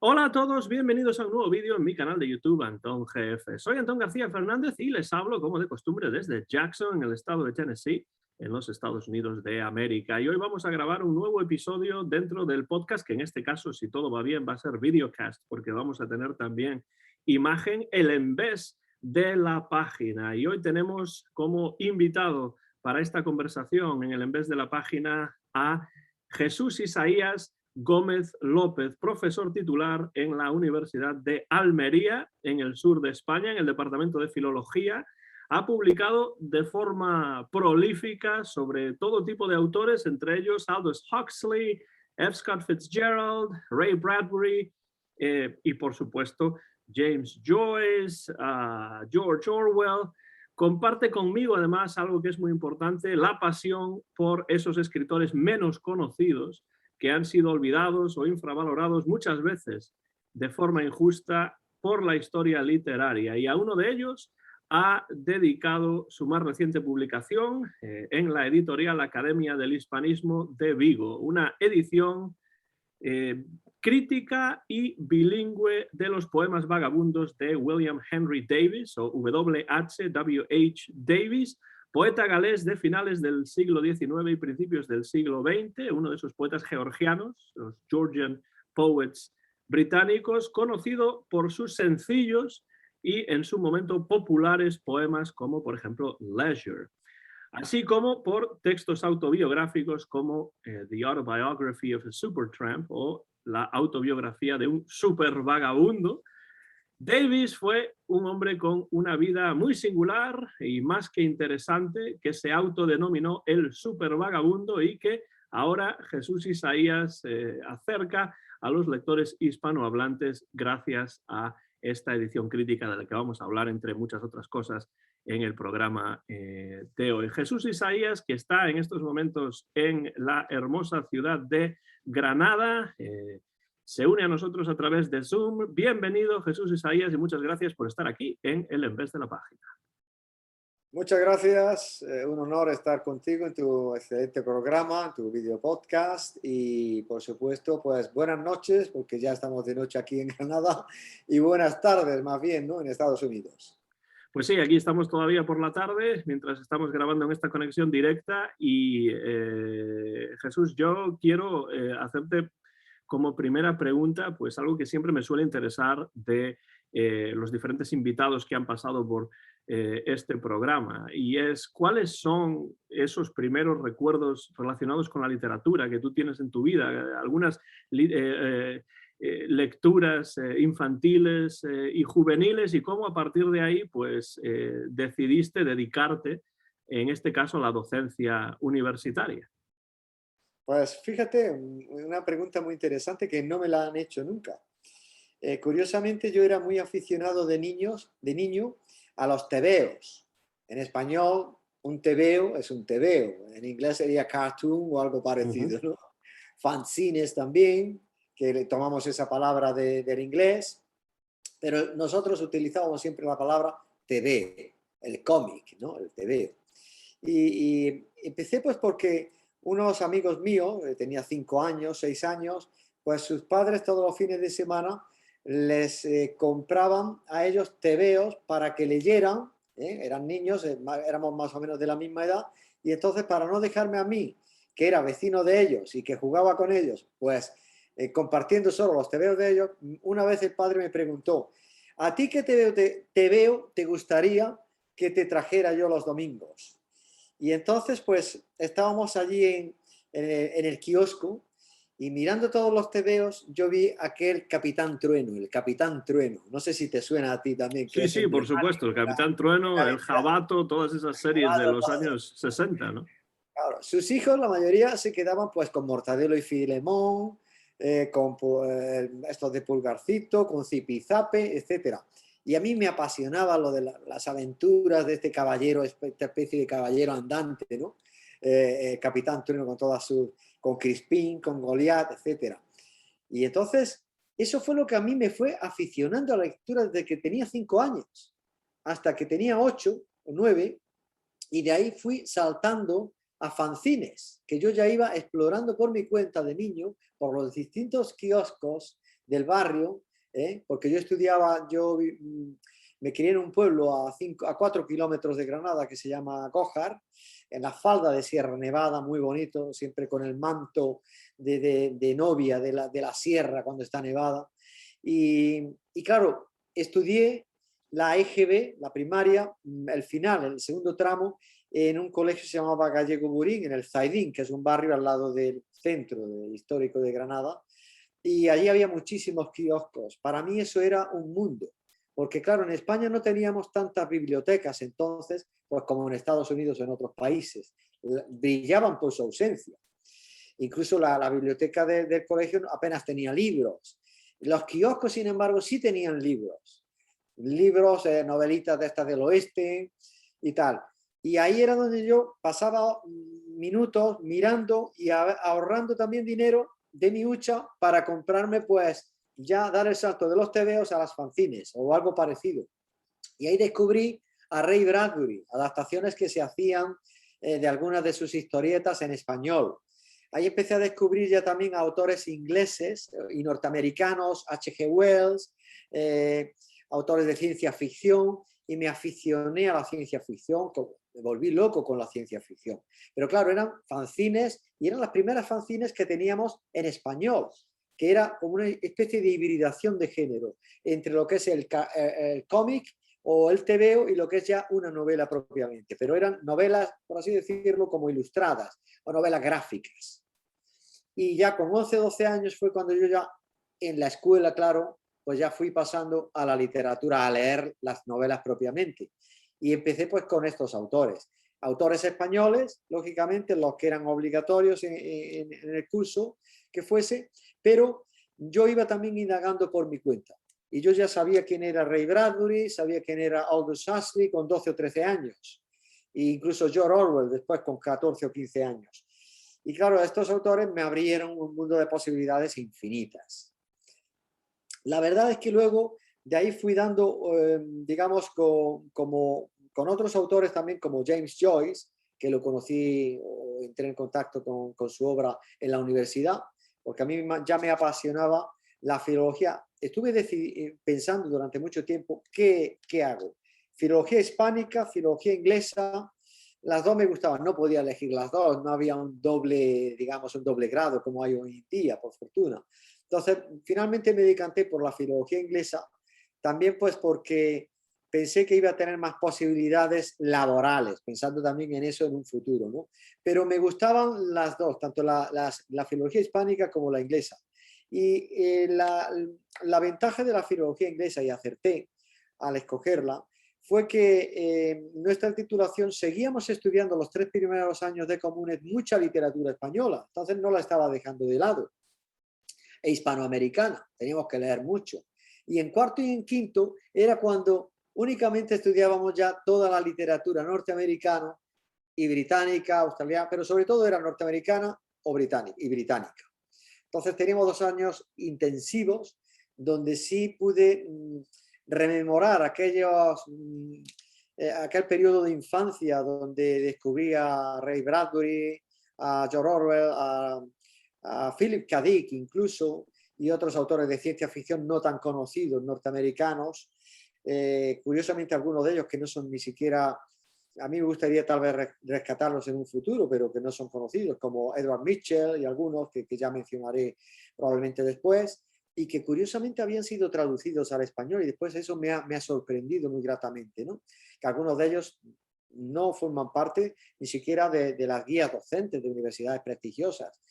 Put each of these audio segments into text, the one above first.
Hola a todos, bienvenidos a un nuevo vídeo en mi canal de YouTube Antón GF. Soy Antón García Fernández y les hablo como de costumbre desde Jackson, en el estado de Tennessee, en los Estados Unidos de América. Y hoy vamos a grabar un nuevo episodio dentro del podcast, que en este caso, si todo va bien, va a ser videocast, porque vamos a tener también imagen, el envés de la página. Y hoy tenemos como invitado para esta conversación en el envés de la página a Jesús Isaías Gómez López, profesor titular en la Universidad de Almería, en el sur de España, en el Departamento de Filología. Ha publicado de forma prolífica sobre todo tipo de autores, entre ellos Aldous Huxley, F. Scott Fitzgerald, Ray Bradbury y, por supuesto, James Joyce, George Orwell. Comparte conmigo, además, algo que es muy importante, la pasión por esos escritores menos conocidos que han sido olvidados o infravalorados muchas veces de forma injusta por la historia literaria. Y a uno de ellos ha dedicado su más reciente publicación en la editorial Academia del Hispanismo de Vigo, una edición crítica y bilingüe de los poemas vagabundos de William Henry Davies, o W.H. Davies, poeta galés de finales del siglo XIX y principios del siglo XX, uno de esos poetas georgianos, los Georgian Poets británicos, conocido por sus sencillos y en su momento populares poemas como, por ejemplo, Leisure, así como por textos autobiográficos como The Autobiography of a Supertramp o la autobiografía de un supervagabundo. Davies fue un hombre con una vida muy singular y más que interesante, que se autodenominó el supervagabundo y que ahora Jesús Isaías acerca a los lectores hispanohablantes gracias a esta edición crítica de la que vamos a hablar, entre muchas otras cosas, en el programa de hoy. Jesús Isaías, que está en estos momentos en la hermosa ciudad de Granada, se une a nosotros a través de Zoom. Bienvenido, Jesús Isaías, y muchas gracias por estar aquí en el envés de la página. Muchas gracias, un honor estar contigo en tu excelente programa, en tu video podcast y por supuesto, pues buenas noches, porque ya estamos de noche aquí en Granada, y buenas tardes más bien, ¿no?, en Estados Unidos. Pues sí, aquí estamos todavía por la tarde, mientras estamos grabando en esta conexión directa y Jesús, yo quiero hacerte como primera pregunta, pues algo que siempre me suele interesar de los diferentes invitados que han pasado por este programa, y es cuáles son esos primeros recuerdos relacionados con la literatura que tú tienes en tu vida, algunas lecturas infantiles y juveniles, y cómo a partir de ahí pues decidiste dedicarte, en este caso, a la docencia universitaria. Pues fíjate, una pregunta muy interesante que no me la han hecho nunca. Curiosamente, yo era muy aficionado de niño, a los tebeos. En español, un tebeo es un tebeo. En inglés sería cartoon o algo parecido, ¿no? Fanzines también, que le tomamos esa palabra del inglés, pero nosotros utilizábamos siempre la palabra tebeo, el cómic, ¿no? El tebeo. Y empecé pues porque unos amigos míos, tenía 5 años, 6 años, pues sus padres todos los fines de semana les compraban a ellos tebeos para que leyeran, eran niños, éramos más o menos de la misma edad, y entonces para no dejarme a mí, que era vecino de ellos y que jugaba con ellos, pues compartiendo solo los tebeos de ellos, una vez el padre me preguntó, ¿a ti qué tebeo te gustaría que te trajera yo los domingos? Y entonces pues estábamos allí en el kiosco, y mirando todos los tebeos, yo vi aquel Capitán Trueno, el Capitán Trueno. No sé si te suena a ti también, que Sí, es sí, por supuesto, el emblemático Capitán Trueno, el de Jabato, todas esas series de los años 60, ¿no? Claro, sus hijos, la mayoría, se quedaban pues con Mortadelo y Filemón, con estos de Pulgarcito, con Zipizape, etc. Y a mí me apasionaba lo de las aventuras de este caballero, esta especie de caballero andante, ¿no? Capitán Trueno con Crispín, con Goliat, etc. Y entonces, eso fue lo que a mí me fue aficionando a la lectura desde que tenía 5 años, hasta que tenía 8 o 9, y de ahí fui saltando a fanzines, que yo ya iba explorando por mi cuenta de niño, por los distintos kioscos del barrio, porque yo estudiaba, me crié en un pueblo a 4 kilómetros de Granada que se llama Gójar, en la falda de Sierra Nevada, muy bonito, siempre con el manto de novia de la sierra cuando está nevada. Y claro, estudié la EGB, la primaria, el final, el segundo tramo, en un colegio que se llamaba Gallego Burín, en el Zaidín, que es un barrio al lado del centro histórico de Granada, y allí había muchísimos kioscos. Para mí eso era un mundo, porque claro, en España no teníamos tantas bibliotecas entonces, pues como en Estados Unidos o en otros países. Brillaban por su ausencia. Incluso la biblioteca del colegio apenas tenía libros. Los kioscos, sin embargo, sí tenían libros. Libros, novelitas de estas del oeste y tal. Y ahí era donde yo pasaba minutos mirando y ahorrando también dinero de mi hucha para comprarme, pues, ya dar el salto de los tebeos a las fanzines o algo parecido. Y ahí descubrí a Ray Bradbury, adaptaciones que se hacían de algunas de sus historietas en español. Ahí empecé a descubrir ya también a autores ingleses y norteamericanos, H.G. Wells, autores de ciencia ficción, y me aficioné a la ciencia ficción, me volví loco con la ciencia ficción. Pero claro, eran fanzines y eran las primeras fanzines que teníamos en español, que era como una especie de hibridación de género entre lo que es el cómic o el tebeo y lo que es ya una novela propiamente. Pero eran novelas, por así decirlo, como ilustradas o novelas gráficas. Y ya con 11, 12 años fue cuando yo ya en la escuela, claro, pues ya fui pasando a la literatura, a leer las novelas propiamente. Y empecé pues con estos autores. Autores españoles, lógicamente, los que eran obligatorios en el curso que fuese, pero yo iba también indagando por mi cuenta. Y yo ya sabía quién era Ray Bradbury, sabía quién era Aldous Huxley con 12 o 13 años. E incluso George Orwell después con 14 o 15 años. Y claro, estos autores me abrieron un mundo de posibilidades infinitas. La verdad es que luego de ahí fui dando, digamos, con otros autores también como James Joyce, que lo conocí o entré en contacto con su obra en la universidad, porque a mí ya me apasionaba la filología. Estuve pensando durante mucho tiempo qué hago. Filología hispánica, filología inglesa, las dos me gustaban, no podía elegir las dos, no había un doble, digamos, un doble grado como hay hoy en día, por fortuna. Entonces, finalmente me decanté por la filología inglesa, también pues porque pensé que iba a tener más posibilidades laborales, pensando también en eso en un futuro, ¿no? Pero me gustaban las dos, tanto la filología hispánica como la inglesa. Y la ventaja de la filología inglesa, y acerté al escogerla, fue que nuestra titulación seguíamos estudiando los 3 primeros años de comunes mucha literatura española, entonces no la estaba dejando de lado, e hispanoamericana, teníamos que leer mucho. Y en cuarto y en quinto era cuando únicamente estudiábamos ya toda la literatura norteamericana y británica, australiana, pero sobre todo era norteamericana o británica y británica. Entonces teníamos 2 años intensivos donde sí pude rememorar aquel periodo de infancia donde descubrí a Ray Bradbury, a George Orwell, a Philip K. Dick incluso, y otros autores de ciencia ficción no tan conocidos norteamericanos. Curiosamente algunos de ellos que no son ni siquiera, a mí me gustaría tal vez rescatarlos en un futuro, pero que no son conocidos, como Edward Mitchell y algunos que ya mencionaré probablemente después, y que curiosamente habían sido traducidos al español, y después eso me ha sorprendido muy gratamente, ¿no? Que algunos de ellos no forman parte ni siquiera de las guías docentes de universidades prestigiosas,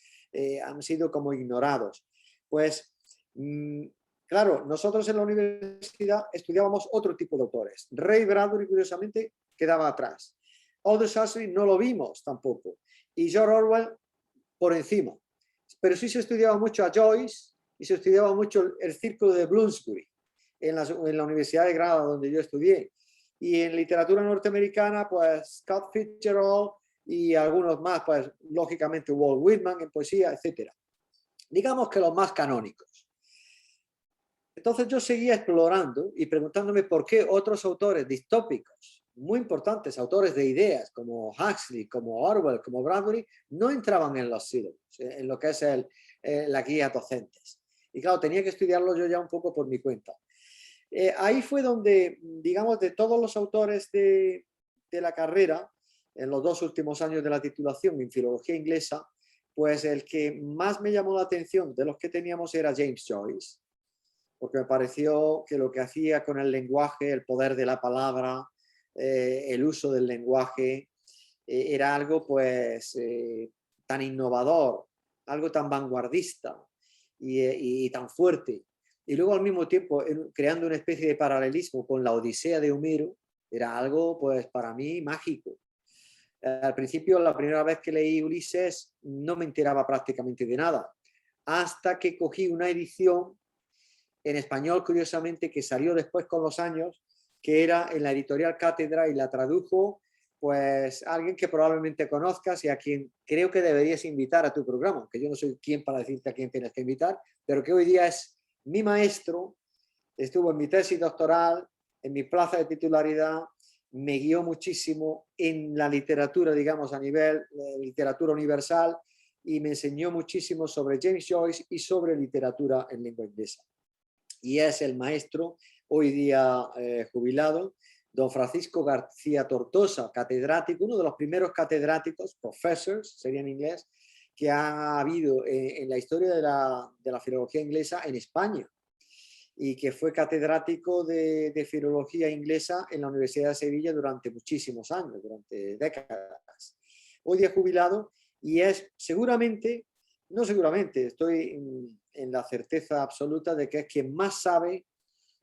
han sido como ignorados. Pues, claro, nosotros en la universidad estudiábamos otro tipo de autores. Ray Bradbury, curiosamente, quedaba atrás. Aldous Huxley no lo vimos tampoco. Y George Orwell por encima. Pero sí se estudiaba mucho a Joyce y se estudiaba mucho el círculo de Bloomsbury en la Universidad de Granada, donde yo estudié. Y en literatura norteamericana, pues Scott Fitzgerald y algunos más, pues lógicamente Walt Whitman en poesía, etc. Digamos que los más canónicos. Entonces yo seguía explorando y preguntándome por qué otros autores distópicos, muy importantes, autores de ideas como Huxley, como Orwell, como Bradbury, no entraban en los sílabos, en lo que es la guía docentes. Y claro, tenía que estudiarlo yo ya un poco por mi cuenta. Ahí fue donde, digamos, de todos los autores de la carrera, en los 2 últimos años de la titulación en filología inglesa, pues el que más me llamó la atención de los que teníamos era James Joyce, porque me pareció que lo que hacía con el lenguaje, el poder de la palabra, el uso del lenguaje, era algo pues tan innovador, algo tan vanguardista y tan fuerte. Y luego al mismo tiempo creando una especie de paralelismo con la Odisea de Homero, era algo pues para mí mágico. Al principio, la primera vez que leí Ulises, no me enteraba prácticamente de nada, hasta que cogí una edición en español, curiosamente, que salió después con los años, que era en la editorial Cátedra y la tradujo pues alguien que probablemente conozcas y a quien creo que deberías invitar a tu programa, que yo no soy quien para decirte a quién tienes que invitar, pero que hoy día es mi maestro, estuvo en mi tesis doctoral, en mi plaza de titularidad, me guió muchísimo en la literatura, digamos, a nivel de literatura universal, y me enseñó muchísimo sobre James Joyce y sobre literatura en lengua inglesa. Y es el maestro, hoy día jubilado, don Francisco García Tortosa, catedrático, uno de los primeros catedráticos, professors, sería en inglés, que ha habido en la historia de la filología inglesa en España, y que fue catedrático de filología inglesa en la Universidad de Sevilla durante muchísimos años, durante décadas. Hoy día jubilado, y es seguramente, no seguramente, estoy en la certeza absoluta de que es quien más sabe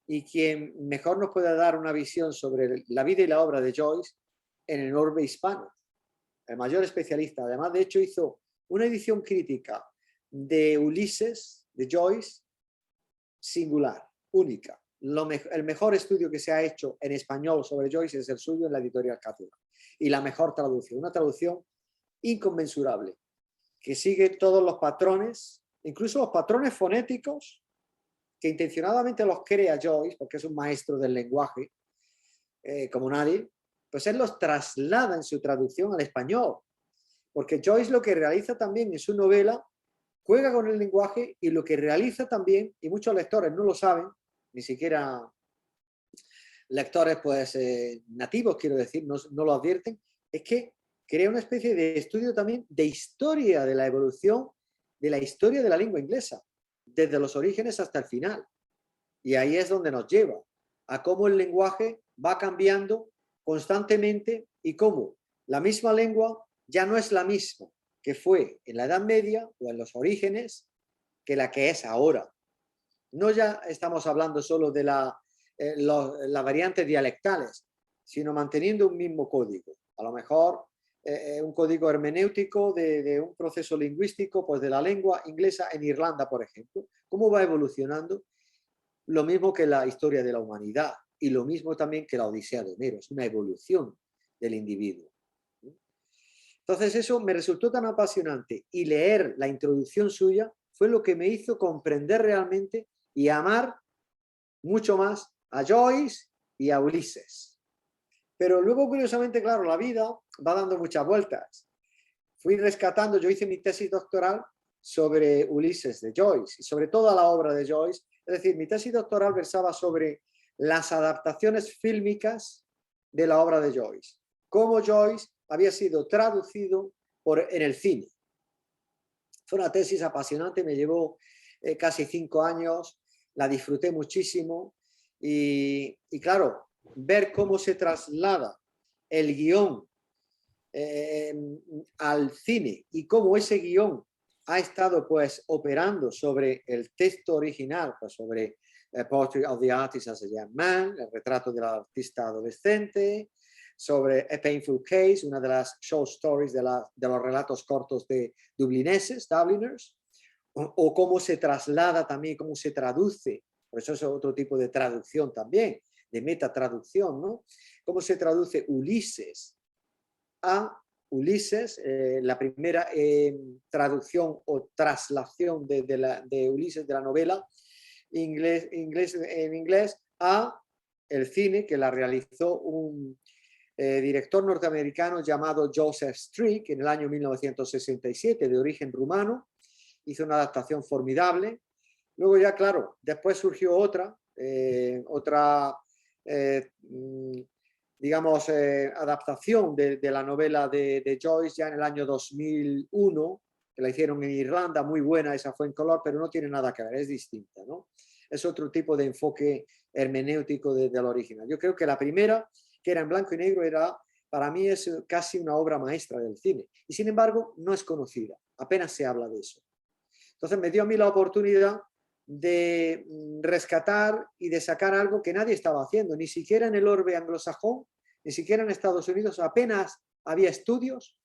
y quien mejor nos puede dar una visión sobre la vida y la obra de Joyce en el orbe hispano. El mayor especialista. Además, de hecho, hizo una edición crítica de Ulises, de Joyce, singular, única. El mejor estudio que se ha hecho en español sobre Joyce es el suyo en la editorial Cátedra. Y la mejor traducción, una traducción inconmensurable, que sigue todos los patrones, incluso los patrones fonéticos, que intencionadamente los crea Joyce, porque es un maestro del lenguaje, como nadie, pues él los traslada en su traducción al español. Porque Joyce lo que realiza también en su novela, juega con el lenguaje, y lo que realiza también, y muchos lectores no lo saben, ni siquiera lectores pues nativos, quiero decir, no lo advierten, es que crea una especie de estudio también de historia de la evolución de la historia de la lengua inglesa, desde los orígenes hasta el final. Y ahí es donde nos lleva a cómo el lenguaje va cambiando constantemente y cómo la misma lengua ya no es la misma que fue en la Edad Media o en los orígenes que la que es ahora. No ya estamos hablando solo de las variantes dialectales, sino manteniendo un mismo código. A lo mejor un código hermenéutico de un proceso lingüístico, pues de la lengua inglesa en Irlanda, por ejemplo. ¿Cómo va evolucionando? Lo mismo que la historia de la humanidad, y lo mismo también que la Odisea de Homero. Es una evolución del individuo. Entonces eso me resultó tan apasionante, y leer la introducción suya fue lo que me hizo comprender realmente y amar mucho más a Joyce y a Ulises. Pero luego, curiosamente, claro, la vida va dando muchas vueltas. Fui rescatando, yo hice mi tesis doctoral sobre Ulises de Joyce y sobre toda la obra de Joyce. Es decir, mi tesis doctoral versaba sobre las adaptaciones fílmicas de la obra de Joyce. Cómo Joyce había sido traducido en el cine. Fue una tesis apasionante, me llevó casi 5 años, la disfruté muchísimo y claro, ver cómo se traslada el guión al cine y cómo ese guión ha estado pues operando sobre el texto original, pues sobre Portrait of the Artist as a Young Man, el retrato del artista adolescente, sobre A Painful Case, una de las short stories de los relatos cortos de Dubliners, o cómo se traslada también, cómo se traduce, por eso es otro tipo de traducción también, de metatraducción, ¿no? Cómo se traduce Ulises a Ulises, la primera traducción o traslación de Ulises, de la novela en inglés, a el cine, que la realizó un director norteamericano llamado Joseph Strick en el año 1967, de origen rumano. Hizo una adaptación formidable Luego ya, claro, después surgió otra, digamos, adaptación de la novela de Joyce ya en el año 2001, que la hicieron en Irlanda, muy buena, esa fue en color, pero no tiene nada que ver, es distinta, ¿no? Es otro tipo de enfoque hermenéutico del original. Yo creo que la primera, que era en blanco y negro, para mí es casi una obra maestra del cine. Y sin embargo, no es conocida, apenas se habla de eso. Entonces me dio a mí la oportunidad de rescatar y de sacar algo que nadie estaba haciendo, ni siquiera en el orbe anglosajón, ni siquiera en Estados Unidos, apenas había estudios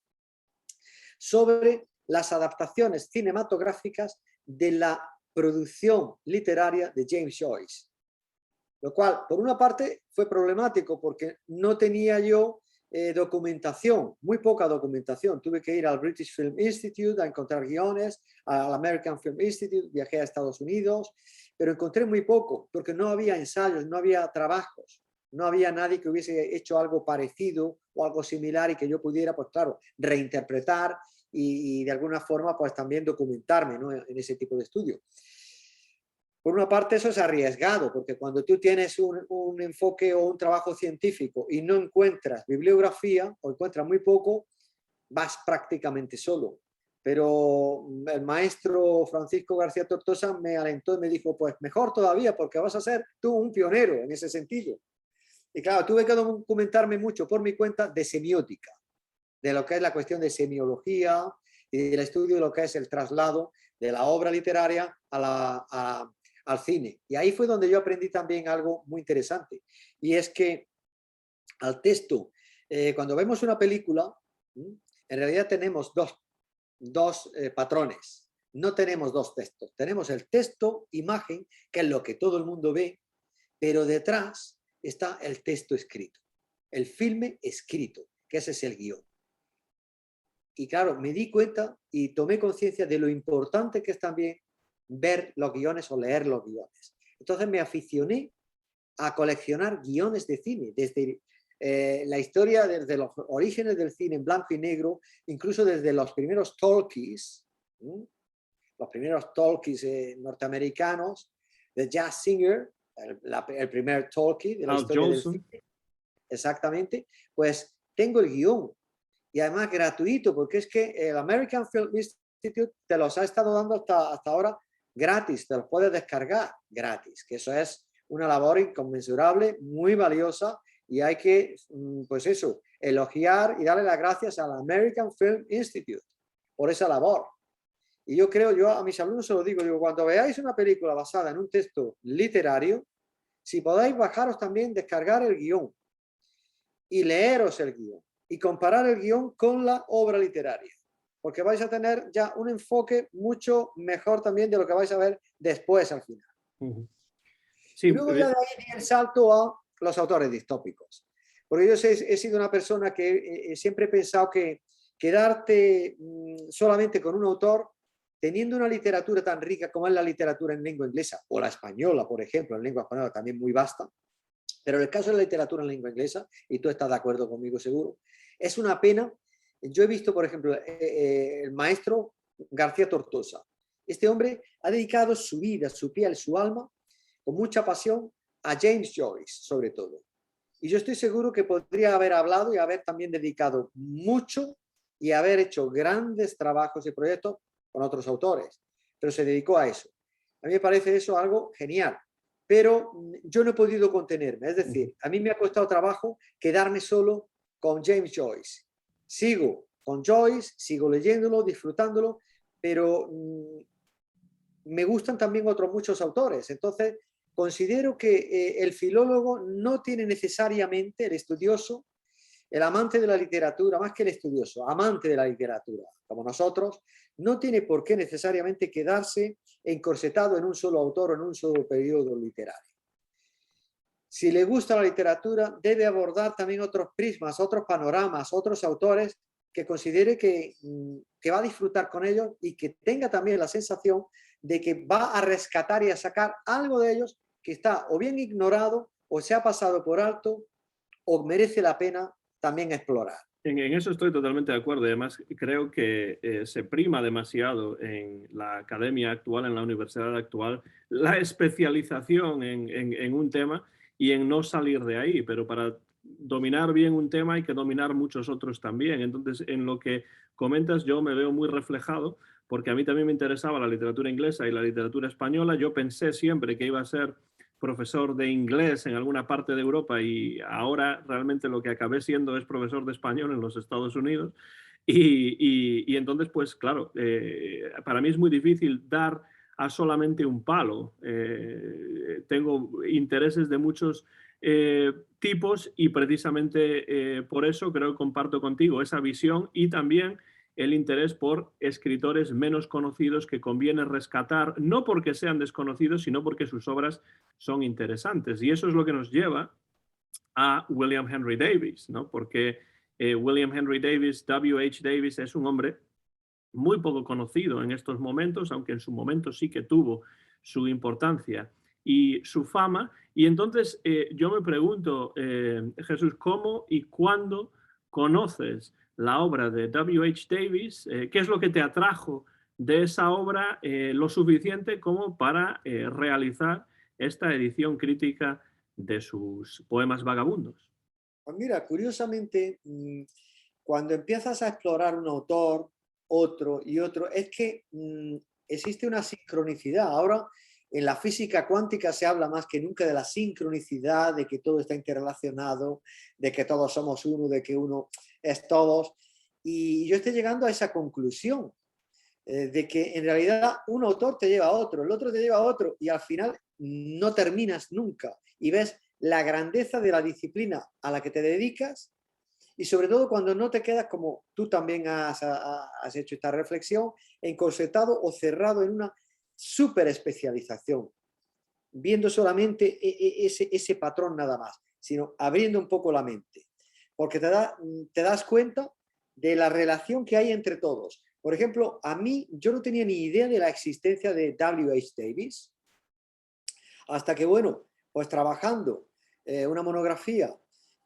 sobre las adaptaciones cinematográficas de la producción literaria de James Joyce. Lo cual, por una parte, fue problemático porque no tenía yo documentación, muy poca documentación. Tuve que ir al British Film Institute a encontrar guiones, al American Film Institute, viajé a Estados Unidos, pero encontré muy poco porque no había ensayos, no había trabajos, no había nadie que hubiese hecho algo parecido o algo similar y que yo pudiera, pues claro, reinterpretar y de alguna forma, pues también documentarme, ¿no?, en ese tipo de estudio. Por una parte eso es arriesgado, porque cuando tú tienes un enfoque o un trabajo científico y no encuentras bibliografía o encuentras muy poco, vas prácticamente solo. Pero el maestro Francisco García Tortosa me alentó y me dijo, pues mejor todavía, porque vas a ser tú un pionero en ese sentido. Y claro, tuve que documentarme mucho por mi cuenta de semiótica, de lo que es la cuestión de semiología y del estudio de lo que es el traslado de la obra literaria al cine. Y ahí fue donde yo aprendí también algo muy interesante. Y es que al texto, cuando vemos una película, en realidad tenemos dos patrones. No tenemos dos textos. Tenemos el texto, imagen, que es lo que todo el mundo ve, pero detrás está el texto escrito, el filme escrito, que ese es el guión. Y claro, me di cuenta y tomé conciencia de lo importante que es también ver los guiones o leer los guiones. Entonces me aficioné a coleccionar guiones de cine, desde la historia, desde los orígenes del cine en blanco y negro, incluso desde los primeros talkies, norteamericanos, de Jazz Singer, el primer talkie de la Al historia Johnson. del cine. Exactamente, pues tengo el guión. Y además gratuito, porque es que el American Film Institute te los ha estado dando hasta ahora gratis, te los puedes descargar gratis, que eso es una labor inconmensurable, muy valiosa, y hay que, pues eso, elogiar y darle las gracias al American Film Institute por esa labor. Y yo creo, yo a mis alumnos se lo digo, cuando veáis una película basada en un texto literario, si podéis bajaros también, descargar el guión y leeros el guión y comparar el guión con la obra literaria, porque vais a tener ya un enfoque mucho mejor también de lo que vais a ver después al final. Sí, y luego ya de ahí di el salto a los autores distópicos, porque yo he sido una persona que siempre he pensado que quedarte solamente con un autor, teniendo una literatura tan rica como es la literatura en lengua inglesa, o la española, por ejemplo, en lengua española también muy vasta, pero en el caso de la literatura en lengua inglesa, y tú estás de acuerdo conmigo seguro, es una pena. Yo he visto, por ejemplo, el maestro García Tortosa. Este hombre ha dedicado su vida, su piel, su alma, con mucha pasión, a James Joyce, sobre todo. Y yo estoy seguro que podría haber hablado y haber también dedicado mucho y haber hecho grandes trabajos y proyectos con otros autores, pero se dedicó a eso. A mí me parece eso algo genial. Pero yo no he podido contenerme, es decir, a mí me ha costado trabajo quedarme solo con James Joyce. Sigo con Joyce, sigo leyéndolo, disfrutándolo, pero me gustan también otros muchos autores. Entonces, considero que el filólogo no tiene necesariamente, el estudioso, el amante de la literatura, más que el estudioso, amante de la literatura, como nosotros, no tiene por qué necesariamente quedarse encorsetado en un solo autor o en un solo periodo literario. Si le gusta la literatura, debe abordar también otros prismas, otros panoramas, otros autores que considere que va a disfrutar con ellos y que tenga también la sensación de que va a rescatar y a sacar algo de ellos que está o bien ignorado o se ha pasado por alto o merece la pena también explorar. En eso estoy totalmente de acuerdo. Y además, creo que se prima demasiado en la academia actual, en la universidad actual, la especialización en un tema y en no salir de ahí. Pero para dominar bien un tema hay que dominar muchos otros también. Entonces, en lo que comentas, yo me veo muy reflejado, porque a mí también me interesaba la literatura inglesa y la literatura española. Yo pensé siempre que iba a ser profesor de inglés en alguna parte de Europa y ahora realmente lo que acabé siendo es profesor de español en los Estados Unidos. Y entonces, pues claro, para mí es muy difícil dar a solamente un palo. Tengo intereses de muchos tipos y precisamente por eso creo que comparto contigo esa visión y también el interés por escritores menos conocidos que conviene rescatar, no porque sean desconocidos, sino porque sus obras son interesantes. Y eso es lo que nos lleva a William Henry Davis, ¿no? Porque William Henry Davis, W.H. Davis, es un hombre muy poco conocido en estos momentos, aunque en su momento sí que tuvo su importancia y su fama. Y entonces yo me pregunto, Jesús, ¿cómo y cuándo conoces la obra de W.H. Davis? ¿Qué es lo que te atrajo de esa obra lo suficiente como para realizar esta edición crítica de sus poemas vagabundos? Pues mira, curiosamente, cuando empiezas a explorar un autor, otro y otro, es que existe una sincronicidad. Ahora, en la física cuántica se habla más que nunca de la sincronicidad, de que todo está interrelacionado, de que todos somos uno, de que uno es todos. Y yo estoy llegando a esa conclusión, de que en realidad un autor te lleva a otro, el otro te lleva a otro, y al final no terminas nunca. Y ves la grandeza de la disciplina a la que te dedicas y sobre todo cuando no te quedas como tú también has hecho esta reflexión, encorsetado o cerrado en una super especialización, viendo solamente ese patrón nada más, sino abriendo un poco la mente, porque te das cuenta de la relación que hay entre todos. Por ejemplo, a mí yo no tenía ni idea de la existencia de W.H. Davis, hasta que, bueno, pues trabajando una monografía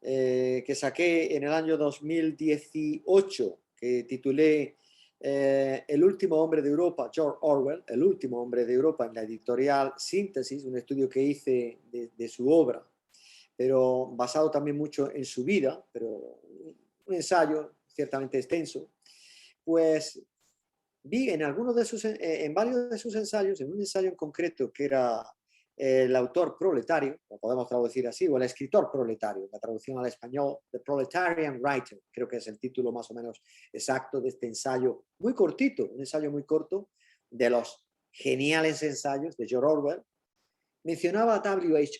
que saqué en el año 2018, que titulé El último hombre de Europa, George Orwell, El último hombre de Europa, en la editorial Síntesis, un estudio que hice de su obra, pero basado también mucho en su vida, pero un ensayo ciertamente extenso, pues vi en algunos de sus, en varios de sus ensayos, en un ensayo en concreto que era el autor proletario, lo podemos traducir así, o el escritor proletario, la traducción al español, The Proletarian Writer, creo que es el título más o menos exacto de este ensayo, muy cortito, un ensayo muy corto, de los geniales ensayos de George Orwell, mencionaba a W.H.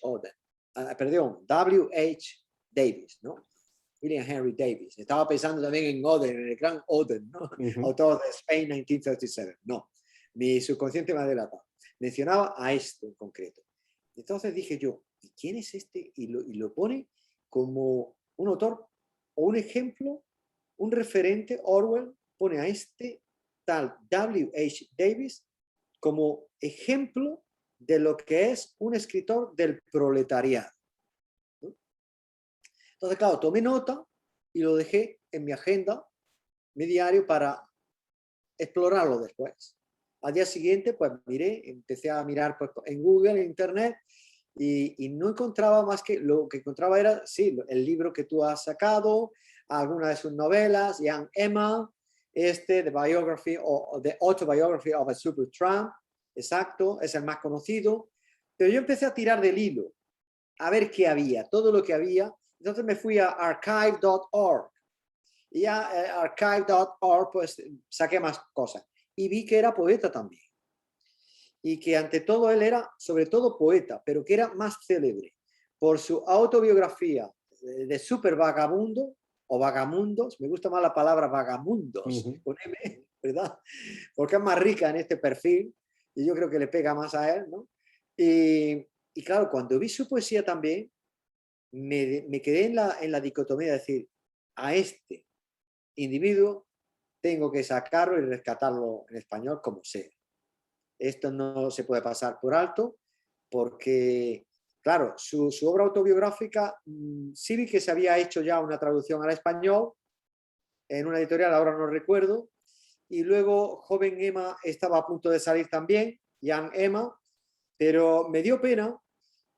Davis, ¿no? William Henry Davis. Estaba pensando también en Oden, en el gran Oden, ¿no? Autor de Spain 1937. No, mi subconsciente me ha delatado. Mencionaba a esto en concreto. Entonces dije yo, ¿y quién es este? Y lo pone como un autor o un ejemplo, un referente. Orwell pone a este tal W.H. Davis como ejemplo de lo que es un escritor del proletariado. Entonces, claro, tomé nota y lo dejé en mi agenda, mi diario, para explorarlo después. Al día siguiente, pues miré, empecé a mirar pues, en Google, en Internet, y no encontraba más que, lo que encontraba era, sí, el libro que tú has sacado, algunas de sus novelas, Young Emma, The Biography o The Autobiography of a Supertramp, exacto, es el más conocido, pero yo empecé a tirar del hilo, a ver qué había, todo lo que había. Entonces me fui a archive.org y a archive.org pues saqué más cosas y vi que era poeta también y que ante todo él era sobre todo poeta, pero que era más célebre por su autobiografía de super vagabundo o vagamundos, me gusta más la palabra vagamundos, con M, ¿verdad? Porque es más rica en este perfil y yo creo que le pega más a él, ¿no? Y claro, cuando vi su poesía también, me quedé en la dicotomía de decir, a este individuo tengo que sacarlo y rescatarlo en español como sea. Esto no se puede pasar por alto porque, claro, su obra autobiográfica sí vi que se había hecho ya una traducción al español, en una editorial, ahora no recuerdo, y luego Joven Emma estaba a punto de salir también, Young Emma, pero me dio pena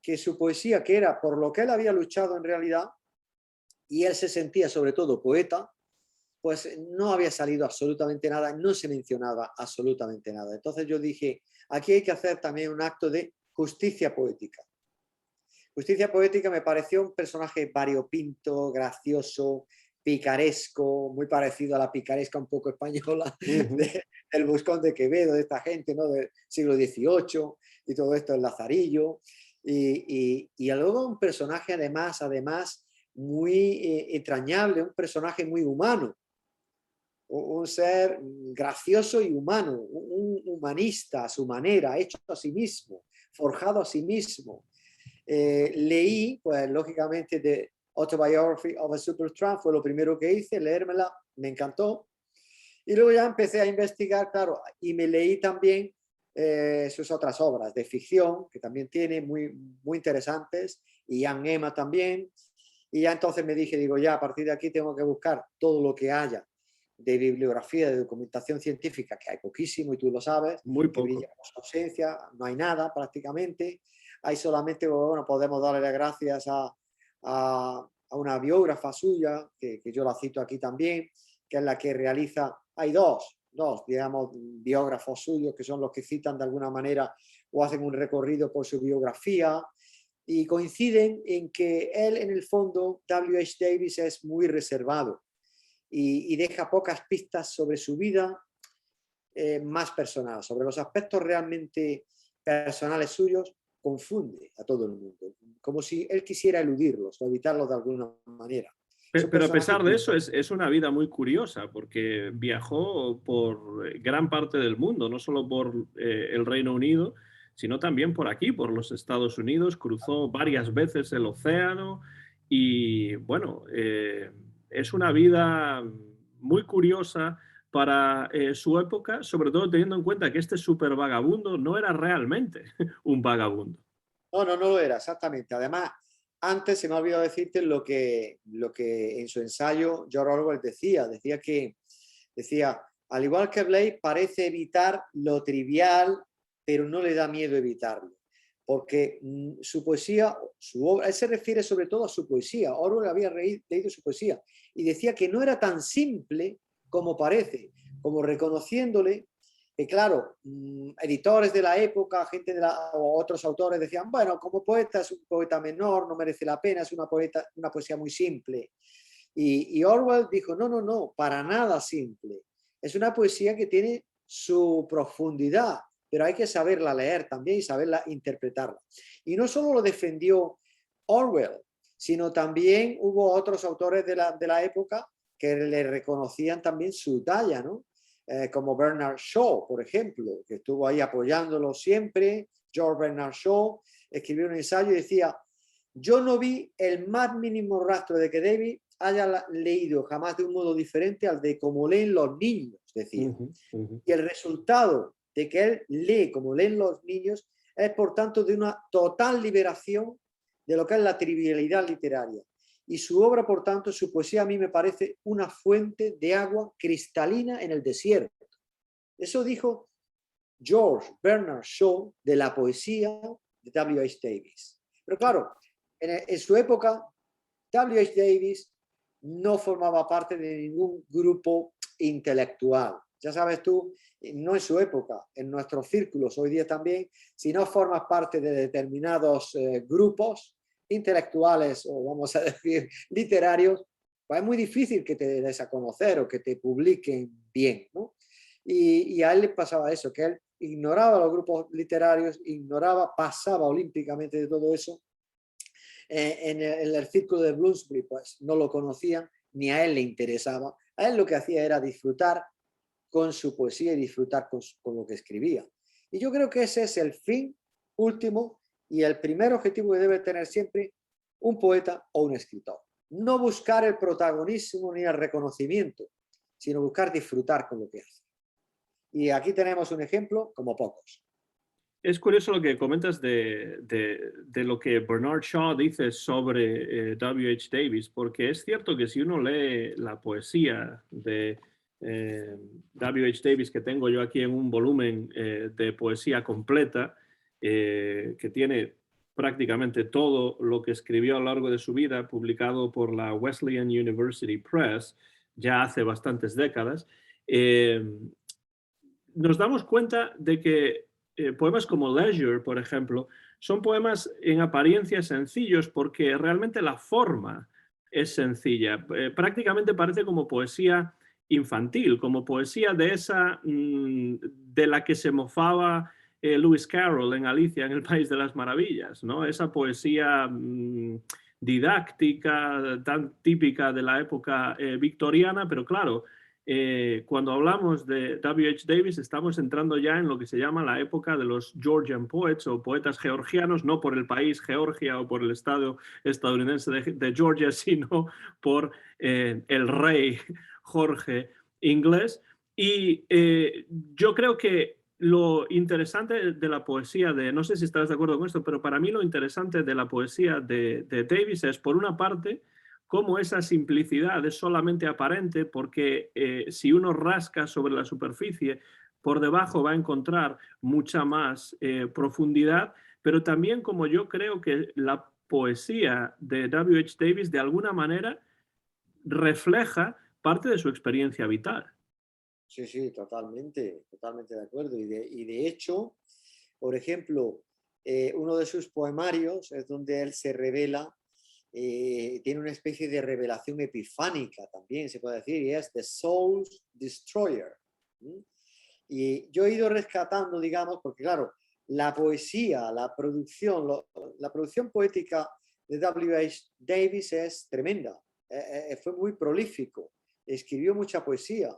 que su poesía, que era por lo que él había luchado en realidad, y él se sentía sobre todo poeta, pues no había salido absolutamente nada, no se mencionaba absolutamente nada. Entonces yo dije, aquí hay que hacer también un acto de justicia poética. Justicia poética me pareció un personaje variopinto, gracioso, picaresco, muy parecido a la picaresca un poco española del Buscón de Quevedo, de esta gente, ¿no? Del siglo XVIII y todo esto, el Lazarillo. Y luego un personaje además muy entrañable, un personaje muy humano, un ser gracioso y humano, un humanista a su manera, hecho a sí mismo, forjado a sí mismo. Leí, pues lógicamente, The Autobiography of a Supertramp, fue lo primero que hice, leérmela, me encantó. Y luego ya empecé a investigar, claro, y me leí también sus otras obras de ficción, que también tiene muy interesantes, y Young Emma también. Y ya entonces me dije, digo, ya a partir de aquí tengo que buscar todo lo que haya de bibliografía, de documentación científica, que hay poquísimo y tú lo sabes, Muy que poco. brilla por su ausencia, no hay nada prácticamente. Hay solamente, bueno, podemos darle las gracias a una biógrafa suya, que yo la cito aquí también, que es la que realiza, hay dos, digamos, biógrafos suyos que son los que citan de alguna manera o hacen un recorrido por su biografía, y coinciden en que él, en el fondo, W.H. Davis es muy reservado y deja pocas pistas sobre su vida más personal, sobre los aspectos realmente personales suyos, confunde a todo el mundo, como si él quisiera eludirlos o evitarlos de alguna manera. Es un Pero a personaje pesar de eso, curioso. es una vida muy curiosa, porque viajó por gran parte del mundo, no solo por el Reino Unido, sino también por aquí, por los Estados Unidos, cruzó varias veces el océano y, bueno, es una vida muy curiosa para su época, sobre todo teniendo en cuenta que este super vagabundo no era realmente un vagabundo. No lo era, exactamente. Además, antes se me ha olvidado decirte lo que en su ensayo George Orwell decía que, al igual que Blake, parece evitar lo trivial, pero no le da miedo evitarlo. Porque su poesía, su obra, él se refiere sobre todo a su poesía. Orwell había leído su poesía y decía que no era tan simple como parece, como reconociéndole que claro, editores de la época, o otros autores decían, bueno, como poeta es un poeta menor, no merece la pena, es una poesía muy simple. Y Orwell dijo, no, para nada simple. Es una poesía que tiene su profundidad, pero hay que saberla leer también y saberla interpretarla. Y no solo lo defendió Orwell, sino también hubo otros autores de la época que le reconocían también su talla, ¿no? Como Bernard Shaw, por ejemplo, que estuvo ahí apoyándolo siempre. George Bernard Shaw escribió un ensayo y decía, yo no vi el más mínimo rastro de que David haya leído jamás de un modo diferente al de como leen los niños, decía. Y el resultado de que él lee como leen los niños es, por tanto, de una total liberación de lo que es la trivialidad literaria. Y su obra, por tanto, su poesía a mí me parece una fuente de agua cristalina en el desierto. Eso dijo George Bernard Shaw de la poesía de W.H. Davis. Pero claro, en su época, W.H. Davis no formaba parte de ningún grupo intelectual. Ya sabes tú, no en su época, en nuestros círculos hoy día también, si no formas parte de determinados grupos intelectuales o vamos a decir literarios, pues es muy difícil que te des a conocer o que te publiquen bien, ¿no? Y a él le pasaba eso, que él ignoraba los grupos literarios, pasaba olímpicamente de todo eso. En el círculo de Bloomsbury, pues no lo conocían, ni a él le interesaba. A él lo que hacía era disfrutar con su poesía y disfrutar con lo que escribía. Y yo creo que ese es el fin último y el primer objetivo que debe tener siempre un poeta o un escritor. No buscar el protagonismo ni el reconocimiento, sino buscar disfrutar con lo que hace. Y aquí tenemos un ejemplo como pocos. Es curioso lo que comentas de lo que Bernard Shaw dice sobre W. H. Davis, porque es cierto que si uno lee la poesía de W. H. Davis, que tengo yo aquí en un volumen de poesía completa, que tiene prácticamente todo lo que escribió a lo largo de su vida, publicado por la Wesleyan University Press, ya hace bastantes décadas, eh, nos damos cuenta de que poemas como Leisure, por ejemplo, son poemas en apariencia sencillos porque realmente la forma es sencilla. Prácticamente parece como poesía infantil, como poesía de esa de la que se mofaba Lewis Carroll en Alicia en el País de las Maravillas, ¿no? Esa poesía didáctica, tan típica de la época victoriana, pero claro, cuando hablamos de W. H. Davis estamos entrando ya en lo que se llama la época de los Georgian Poets o poetas georgianos, no por el país Georgia o por el estado estadounidense de Georgia, sino por el rey Jorge inglés. Y yo creo que lo interesante de la poesía de, no sé si estás de acuerdo con esto, pero para mí lo interesante de la poesía de Davis es, por una parte, cómo esa simplicidad es solamente aparente, porque si uno rasca sobre la superficie, por debajo va a encontrar mucha más profundidad, pero también como yo creo que la poesía de W. H. Davis de alguna manera refleja parte de su experiencia vital. Sí, sí, totalmente, totalmente de acuerdo. Y de hecho, por ejemplo, uno de sus poemarios es donde él se revela, tiene una especie de revelación epifánica también, se puede decir, y es The Soul's Destroyer. ¿Mm? Y yo he ido rescatando, digamos, porque claro, la poesía, la producción poética de W. H. Davis es tremenda. Fue muy prolífico, escribió mucha poesía.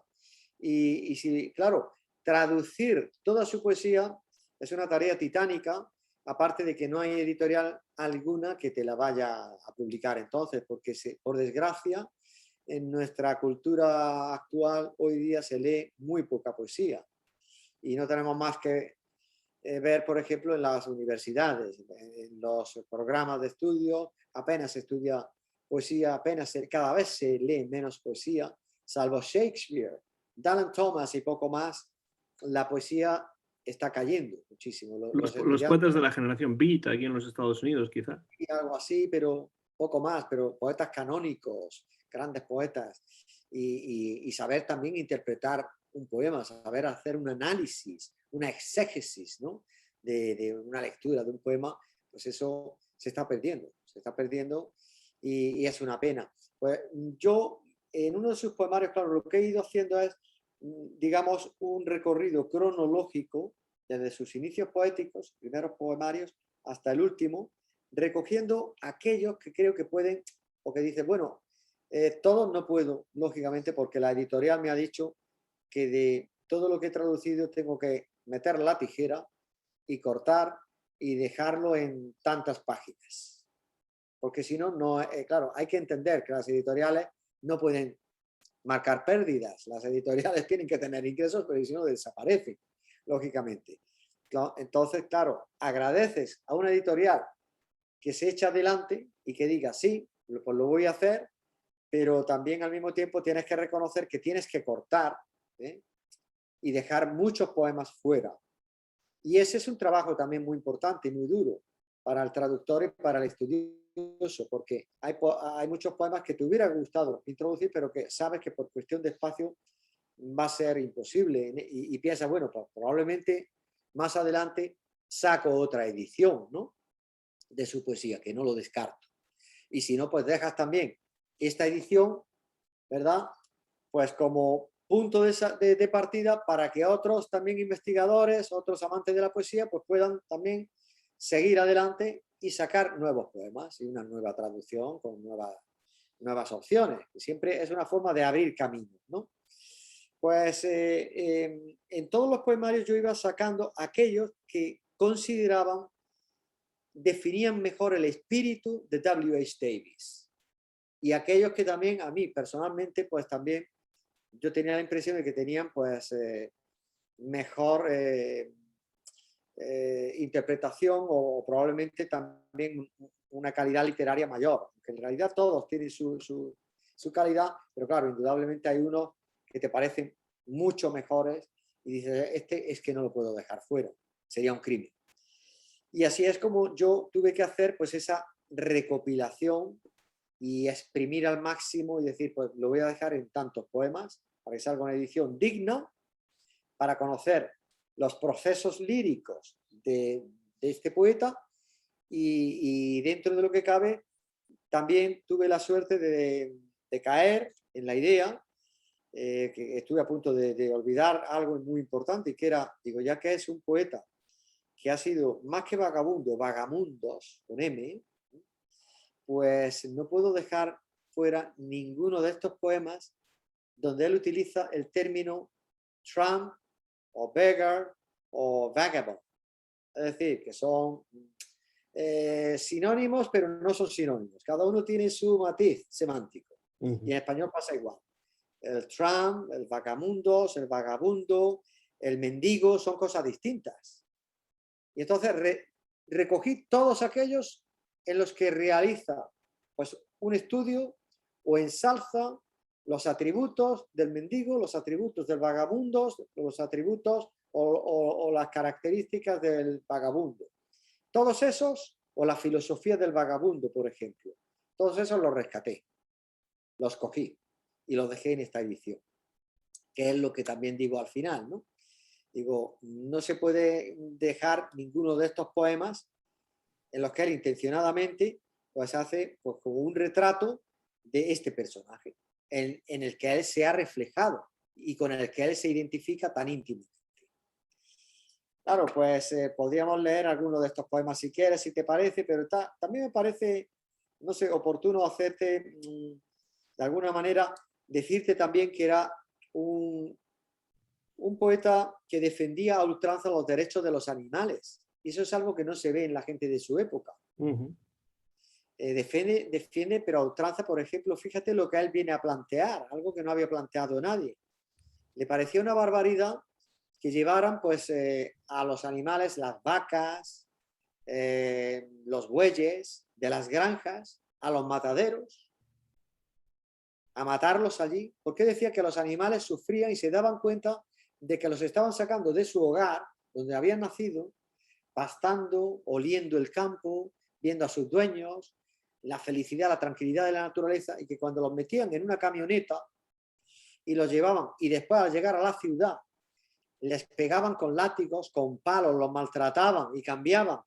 Y si, claro, traducir toda su poesía es una tarea titánica, aparte de que no hay editorial alguna que te la vaya a publicar entonces, porque por desgracia, en nuestra cultura actual hoy día se lee muy poca poesía y no tenemos más que ver, por ejemplo, en las universidades, en los programas de estudio, apenas se estudia poesía, cada vez se lee menos poesía, salvo Shakespeare, Dylan Thomas y poco más, la poesía está cayendo muchísimo. Los Los estudiantes, poetas de la generación Beat aquí en los Estados Unidos, quizá. algo así, pero poco más, pero poetas canónicos, grandes poetas, y saber también interpretar un poema, saber hacer un análisis, una exégesis, ¿no? de una lectura de un poema, pues eso se está perdiendo y es una pena. Pues yo, en uno de sus poemarios, claro, lo que he ido haciendo es, digamos, un recorrido cronológico desde sus inicios poéticos, primeros poemarios, hasta el último, recogiendo aquellos que creo que pueden, o que dicen, bueno, todos no puedo, lógicamente, porque la editorial me ha dicho que de todo lo que he traducido tengo que meter la tijera y cortar y dejarlo en tantas páginas. Porque si no, no claro, hay que entender que las editoriales no pueden marcar pérdidas. Las editoriales tienen que tener ingresos, pero si no, desaparecen, lógicamente. Entonces, claro, agradeces a una editorial que se echa adelante y que diga, sí, pues lo voy a hacer, pero también al mismo tiempo tienes que reconocer que tienes que cortar, ¿eh? Y dejar muchos poemas fuera. Y ese es un trabajo también muy importante y muy duro para el traductor y para el estudioso, porque hay muchos poemas que te hubiera gustado introducir, pero que sabes que por cuestión de espacio va a ser imposible. Y piensas, bueno, pues probablemente más adelante saco otra edición, ¿no? De su poesía, que no lo descarto. Y si no, pues dejas también esta edición, ¿verdad? Pues como punto de partida para que otros también investigadores, otros amantes de la poesía, pues puedan también seguir adelante y sacar nuevos poemas y una nueva traducción con nuevas opciones. Que siempre es una forma de abrir caminos, ¿no? Pues en todos los poemarios yo iba sacando aquellos que consideraban, definían mejor el espíritu de W. H. Davis. Y aquellos que también a mí personalmente, pues también yo tenía la impresión de que tenían pues mejor interpretación o probablemente también una calidad literaria mayor, que en realidad todos tienen su calidad, pero claro, indudablemente hay unos que te parecen mucho mejores y dices, este es que no lo puedo dejar fuera, sería un crimen. Y así es como yo tuve que hacer pues esa recopilación y exprimir al máximo y decir, pues lo voy a dejar en tantos poemas para que salga una edición digna, para conocer los procesos líricos de este poeta y dentro de lo que cabe también tuve la suerte de caer en la idea que estuve a punto de olvidar algo muy importante, que era, digo, ya que es un poeta que ha sido más que vagabundo, vagamundos, con M, pues no puedo dejar fuera ninguno de estos poemas donde él utiliza el término tramp o beggar o vagabond. Es decir, que son sinónimos, pero no son sinónimos. Cada uno tiene su matiz semántico. Y en español pasa igual. El tramp, el vagamundos, el vagabundo, el mendigo son cosas distintas. Y entonces recogí todos aquellos en los que realiza pues, un estudio o ensalza los atributos del mendigo, los atributos del vagabundo, los atributos o las características del vagabundo. Todos esos, o la filosofía del vagabundo, por ejemplo, todos esos los rescaté, los cogí y los dejé en esta edición, que es lo que también digo al final, ¿no? Digo, no se puede dejar ninguno de estos poemas en los que él intencionadamente pues hace pues, como un retrato de este personaje, en el que él se ha reflejado y con el que él se identifica tan íntimamente. Claro, pues podríamos leer algunos de estos poemas si quieres, si te parece, pero también me parece, no sé, oportuno hacerte, de alguna manera, decirte también que era un poeta que defendía a ultranza los derechos de los animales. Y eso es algo que no se ve en la gente de su época. Defiende, pero a ultranza, por ejemplo, fíjate lo que él viene a plantear, algo que no había planteado nadie. Le parecía una barbaridad que llevaran pues, a los animales, las vacas, los bueyes de las granjas, a los mataderos, a matarlos allí. Porque decía que los animales sufrían y se daban cuenta de que los estaban sacando de su hogar, donde habían nacido, pastando, oliendo el campo, viendo a sus dueños, la felicidad, la tranquilidad de la naturaleza, y que cuando los metían en una camioneta y los llevaban, y después al llegar a la ciudad, les pegaban con látigos, con palos, los maltrataban y cambiaban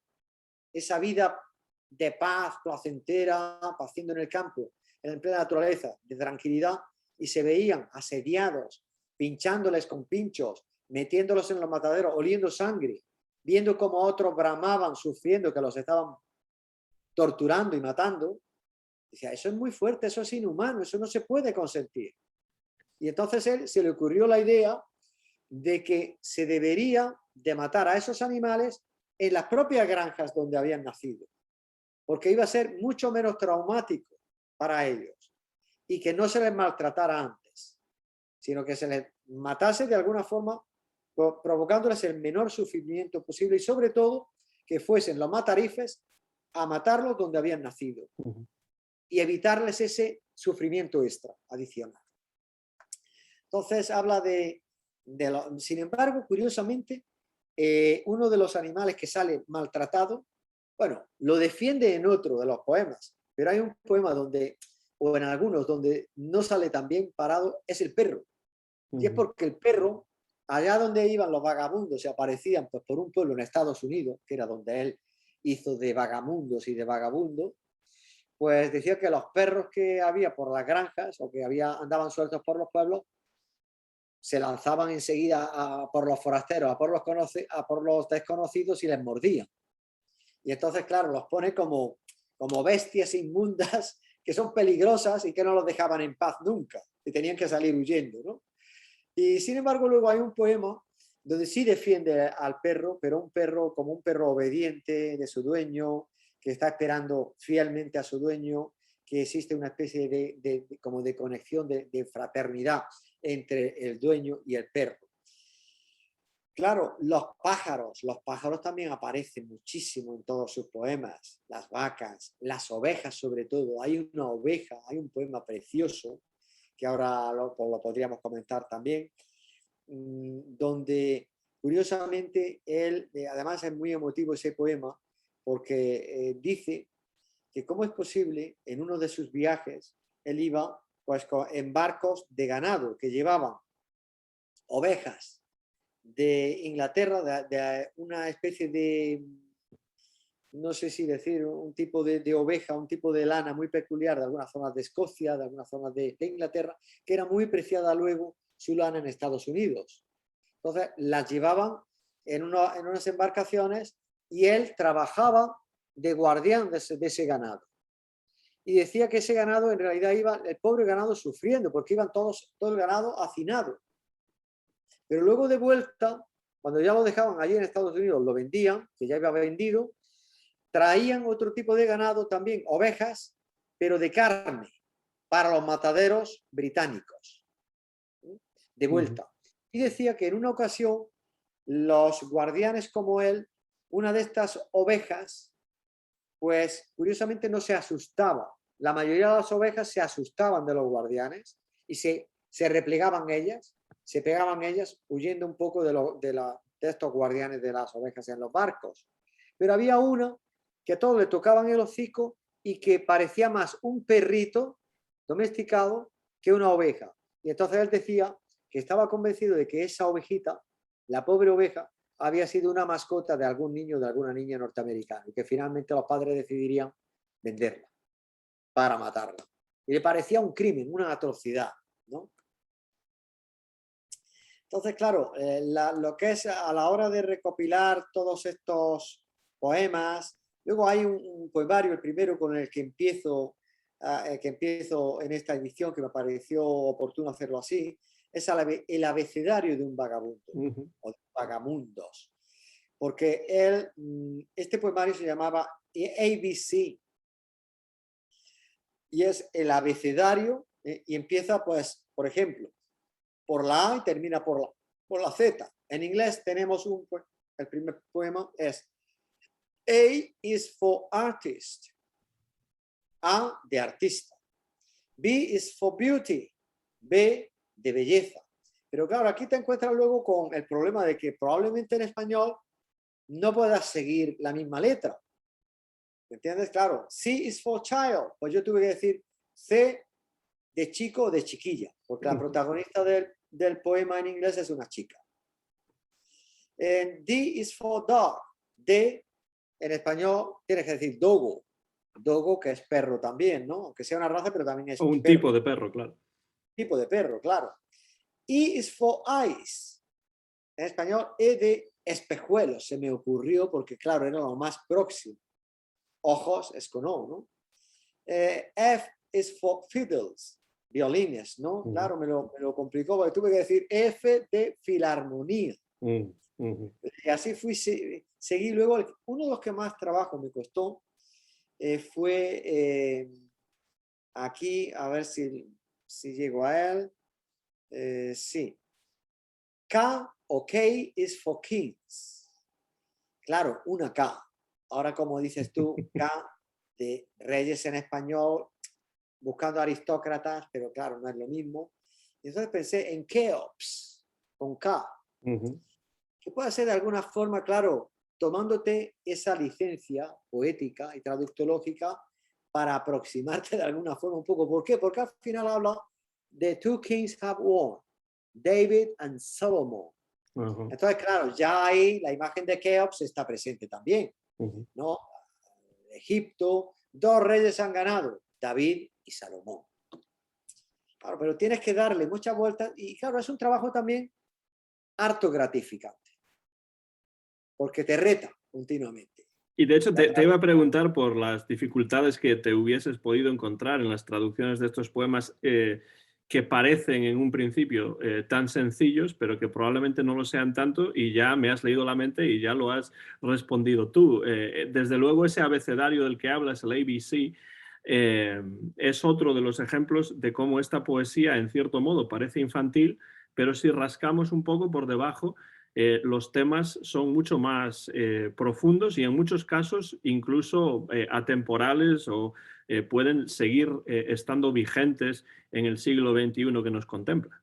esa vida de paz, placentera, haciendo en el campo, en plena naturaleza, de tranquilidad, y se veían asediados, pinchándoles con pinchos, metiéndolos en los mataderos, oliendo sangre, viendo cómo otros bramaban, sufriendo, que los estaban torturando y matando. Decía, eso es muy fuerte, eso es inhumano, eso no se puede consentir. Y entonces él se le ocurrió la idea de que se debería de matar a esos animales en las propias granjas donde habían nacido, porque iba a ser mucho menos traumático para ellos y que no se les maltratara antes, sino que se les matase de alguna forma, provocándoles el menor sufrimiento posible y sobre todo que fuesen los matarifes a matarlos donde habían nacido y evitarles ese sufrimiento extra adicional. Entonces habla sin embargo, curiosamente, uno de los animales que sale maltratado, bueno, lo defiende en otro de los poemas, pero hay un poema donde, o en algunos, donde no sale tan bien parado, es el perro. Y es porque el perro, allá donde iban los vagabundos, se aparecían pues, por un pueblo en Estados Unidos, que era donde él hizo de vagamundos y de vagabundo, pues decía que los perros que había por las granjas o que andaban sueltos por los pueblos, se lanzaban enseguida por los forasteros, a por los desconocidos y les mordían. Y entonces, claro, los pone como bestias inmundas que son peligrosas y que no los dejaban en paz nunca, y tenían que salir huyendo, ¿no? Y sin embargo, luego hay un poema donde sí defiende al perro, pero un perro como un perro obediente de su dueño, que está esperando fielmente a su dueño, que existe una especie como de conexión, de fraternidad entre el dueño y el perro. Claro, los pájaros también aparecen muchísimo en todos sus poemas, las vacas, las ovejas sobre todo. Hay una oveja, hay un poema precioso, que ahora pues lo podríamos comentar también, donde curiosamente él, además es muy emotivo ese poema, porque dice que cómo es posible, en uno de sus viajes, él iba pues en barcos de ganado que llevaban ovejas de Inglaterra, de una especie de, no sé si decir, un tipo de oveja, un tipo de lana muy peculiar de algunas zonas de Escocia, de algunas zonas de Inglaterra, que era muy preciada luego su lana en Estados Unidos. Entonces las llevaban en unas embarcaciones y él trabajaba de guardián de ese ganado. Y decía que ese ganado en realidad iba, el pobre ganado sufriendo, porque iban todo el ganado hacinado. Pero luego de vuelta, cuando ya lo dejaban allí en Estados Unidos, lo vendían, que ya iba vendido, traían otro tipo de ganado también, ovejas, pero de carne, para los mataderos británicos, de vuelta. Y decía que en una ocasión, los guardianes como él, una de estas ovejas, pues curiosamente no se asustaba. La mayoría de las ovejas se asustaban de los guardianes y se replegaban ellas, se pegaban ellas, huyendo un poco de estos guardianes de las ovejas en los barcos. Pero había una que a todos le tocaban el hocico y que parecía más un perrito domesticado que una oveja. Y entonces él decía que estaba convencido de que esa ovejita, la pobre oveja, había sido una mascota de algún niño o de alguna niña norteamericana y que finalmente los padres decidirían venderla para matarla. Y le parecía un crimen, una atrocidad, ¿no? Entonces, claro, lo que es a la hora de recopilar todos estos poemas, luego hay un poemario, el primero con el que empiezo en esta edición, que me pareció oportuno hacerlo así, es el abecedario de un vagabundo, o de vagamundos. Porque este poemario se llamaba ABC, y es el abecedario, y empieza, pues, por ejemplo, por la A y termina por la Z. En inglés tenemos el primer poema es A is for artist, A de artista. B is for beauty, B de belleza. Pero claro, aquí te encuentras luego con el problema de que probablemente en español no puedas seguir la misma letra. ¿Me entiendes? Claro, C is for child. Pues yo tuve que decir C de chico o de chiquilla, porque la protagonista del poema en inglés es una chica. D is for dog. D en español tienes que decir dogo. Dogo, que es perro también, ¿no? Aunque sea una raza, pero también es O un perro. tipo de perro, claro. Tipo de perro, claro. E is for eyes. En español, E de espejuelos. Se me ocurrió porque, claro, era lo más próximo. Ojos es con O, ¿no? F is for fiddles. Violines, ¿no? Claro, me lo complicó porque tuve que decir F de filarmonía. Y así seguí luego. Uno de los que más trabajo me costó fue aquí, a ver si llego a él. Sí. K o K is for kings. Claro, una K. Ahora, como dices tú, K de reyes en español, buscando aristócratas, pero claro, no es lo mismo. Y entonces pensé en Keops, con K. Que puede ser de alguna forma, claro, tomándote esa licencia poética y traductológica para aproximarte de alguna forma un poco. ¿Por qué? Porque al final habla de Two Kings Have Won, David and Solomon. Entonces, claro, ya ahí la imagen de Keops está presente también, ¿no? Egipto, dos reyes han ganado, David y Salomón. Claro, pero tienes que darle muchas vueltas y claro, es un trabajo también harto gratificante, porque te reta continuamente. Y de hecho te iba a preguntar por las dificultades que te hubieses podido encontrar en las traducciones de estos poemas que parecen en un principio tan sencillos, pero que probablemente no lo sean tanto, y ya me has leído la mente y ya lo has respondido tú. Desde luego ese abecedario del que hablas, el ABC, es otro de los ejemplos de cómo esta poesía, en cierto modo, parece infantil, pero si rascamos un poco por debajo, los temas son mucho más profundos y en muchos casos incluso atemporales o pueden seguir estando vigentes en el siglo XXI que nos contempla.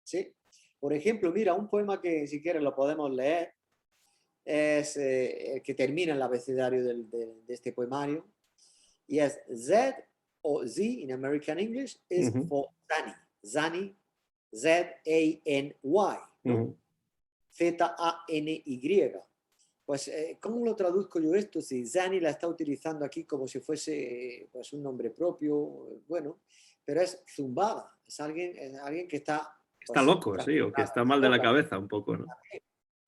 Sí. Por ejemplo, mira, un poema que si quieres lo podemos leer, es el que termina el abecedario de este poemario, y es Z o Z en American English is for Zani. Zani, Z-A-N-Y, ¿no? Z-A-N-Y. Pues, ¿cómo lo traduzco yo esto? Si Zani la está utilizando aquí como si fuese pues, un nombre propio, bueno, pero es zumbada, es alguien que está... Está Pues, loco, sí, o que está mal de la cabeza un poco, ¿no?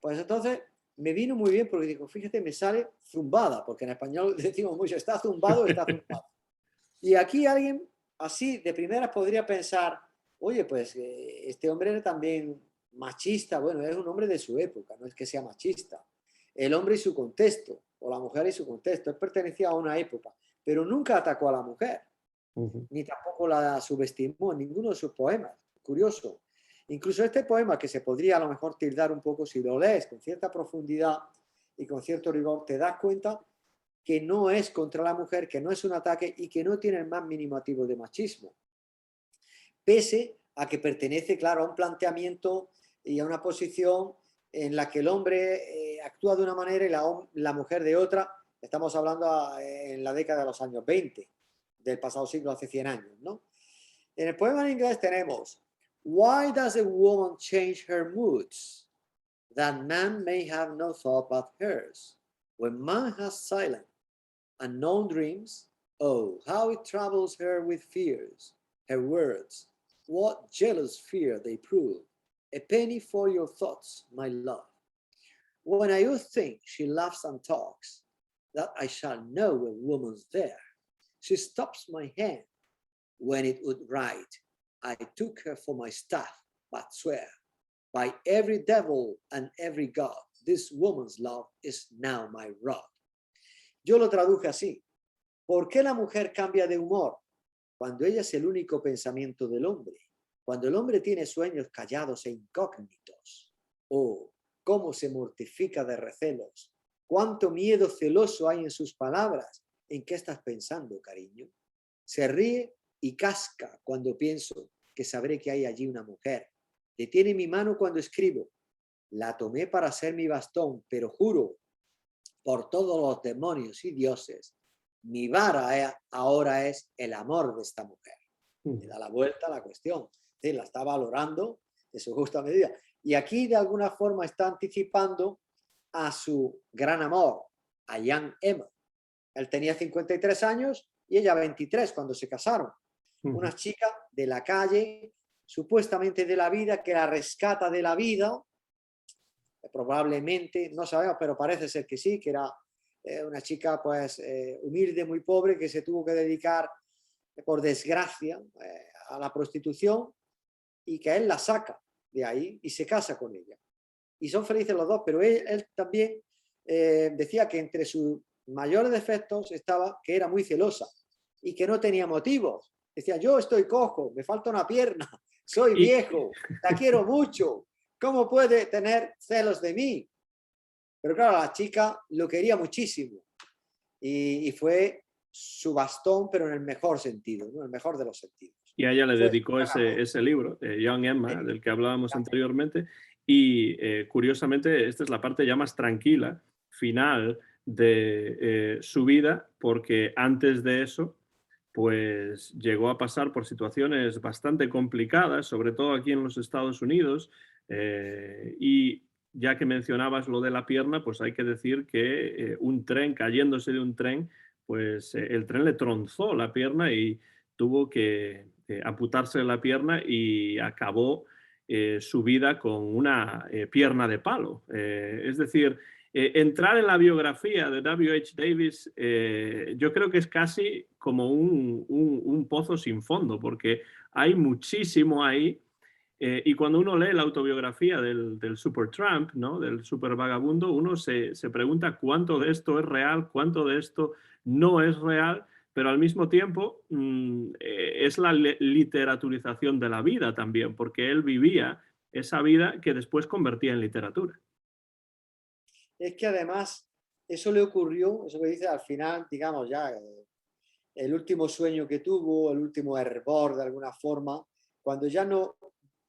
pues entonces me vino muy bien porque digo, fíjate, me sale zumbada, porque en español decimos mucho, está zumbado, está zumbado. Y aquí alguien así de primeras podría pensar, oye, pues este hombre era también machista, bueno, es un hombre de su época, no es que sea machista. El hombre y su contexto, o la mujer y su contexto, él pertenecía a una época, pero nunca atacó a la mujer, ni tampoco la subestimó en ninguno de sus poemas. Curioso. Incluso este poema, que se podría a lo mejor tildar un poco, si lo lees con cierta profundidad y con cierto rigor, te das cuenta que no es contra la mujer, que no es un ataque y que no tiene el más mínimo activo de machismo. Pese a que pertenece, claro, a un planteamiento y a una posición en la que el hombre actúa de una manera y la mujer de otra. Estamos hablando en la década de los años 20, del pasado siglo, hace 100 años, ¿no? En el poema en inglés tenemos: Why does a woman change her moods? That man may have no thought but hers. When man has silent, unknown dreams, oh, how it troubles her with fears. Her words, what jealous fear they prove. A penny for your thoughts, my love. When I think she laughs and talks, that I shall know a woman's there. She stops my hand when it would write. I took her for my staff, but swear, by every devil and every god, this woman's love is now my rod. Yo lo traduje así. ¿Por qué la mujer cambia de humor? Cuando ella es el único pensamiento del hombre. Cuando el hombre tiene sueños callados e incógnitos. Oh, cómo se mortifica de recelos. Cuánto miedo celoso hay en sus palabras. ¿En qué estás pensando, cariño? Se ríe y casca cuando pienso que sabré que hay allí una mujer. Detiene mi mano cuando escribo. La tomé para ser mi bastón, pero juro por todos los demonios y dioses, mi vara ahora es el amor de esta mujer. Le da la vuelta a la cuestión. Sí, la está valorando en su justa medida. Y aquí de alguna forma está anticipando a su gran amor, a Young Emma. Él tenía 53 años y ella 23 cuando se casaron. Una chica de la calle, supuestamente de la vida, que la rescata de la vida. Probablemente, no sabemos, pero parece ser que sí, que era una chica pues humilde, muy pobre, que se tuvo que dedicar, por desgracia, a la prostitución, y que él la saca de ahí y se casa con ella. Y son felices los dos, pero él también decía que entre sus mayores defectos estaba que era muy celosa y que no tenía motivos. Decía, yo estoy cojo, me falta una pierna, soy viejo, la quiero mucho. ¿Cómo puede tener celos de mí? Pero claro, la chica lo quería muchísimo y fue su bastón, pero en el mejor sentido, ¿no? En el mejor de los sentidos. Y a ella le dedicó ese libro, Young Emma, del que hablábamos anteriormente. Y curiosamente, esta es la parte ya más tranquila, final de su vida, porque antes de eso, pues llegó a pasar por situaciones bastante complicadas, sobre todo aquí en los Estados Unidos. Y ya que mencionabas lo de la pierna, pues hay que decir que un tren, cayéndose de un tren, pues el tren le tronzó la pierna y tuvo que amputarse la pierna y acabó su vida con una pierna de palo. Es decir, entrar en la biografía de W.H. Davis yo creo que es casi como un pozo sin fondo, porque hay muchísimo ahí. Y cuando uno lee la autobiografía del Supertramp, ¿no? Del supervagabundo, uno se pregunta cuánto de esto es real, cuánto de esto no es real, pero al mismo tiempo es la literaturización de la vida también, porque él vivía esa vida que después convertía en literatura. Es que además eso le ocurrió, eso que dice al final, digamos ya, el último sueño que tuvo, el último hervor de alguna forma, cuando ya no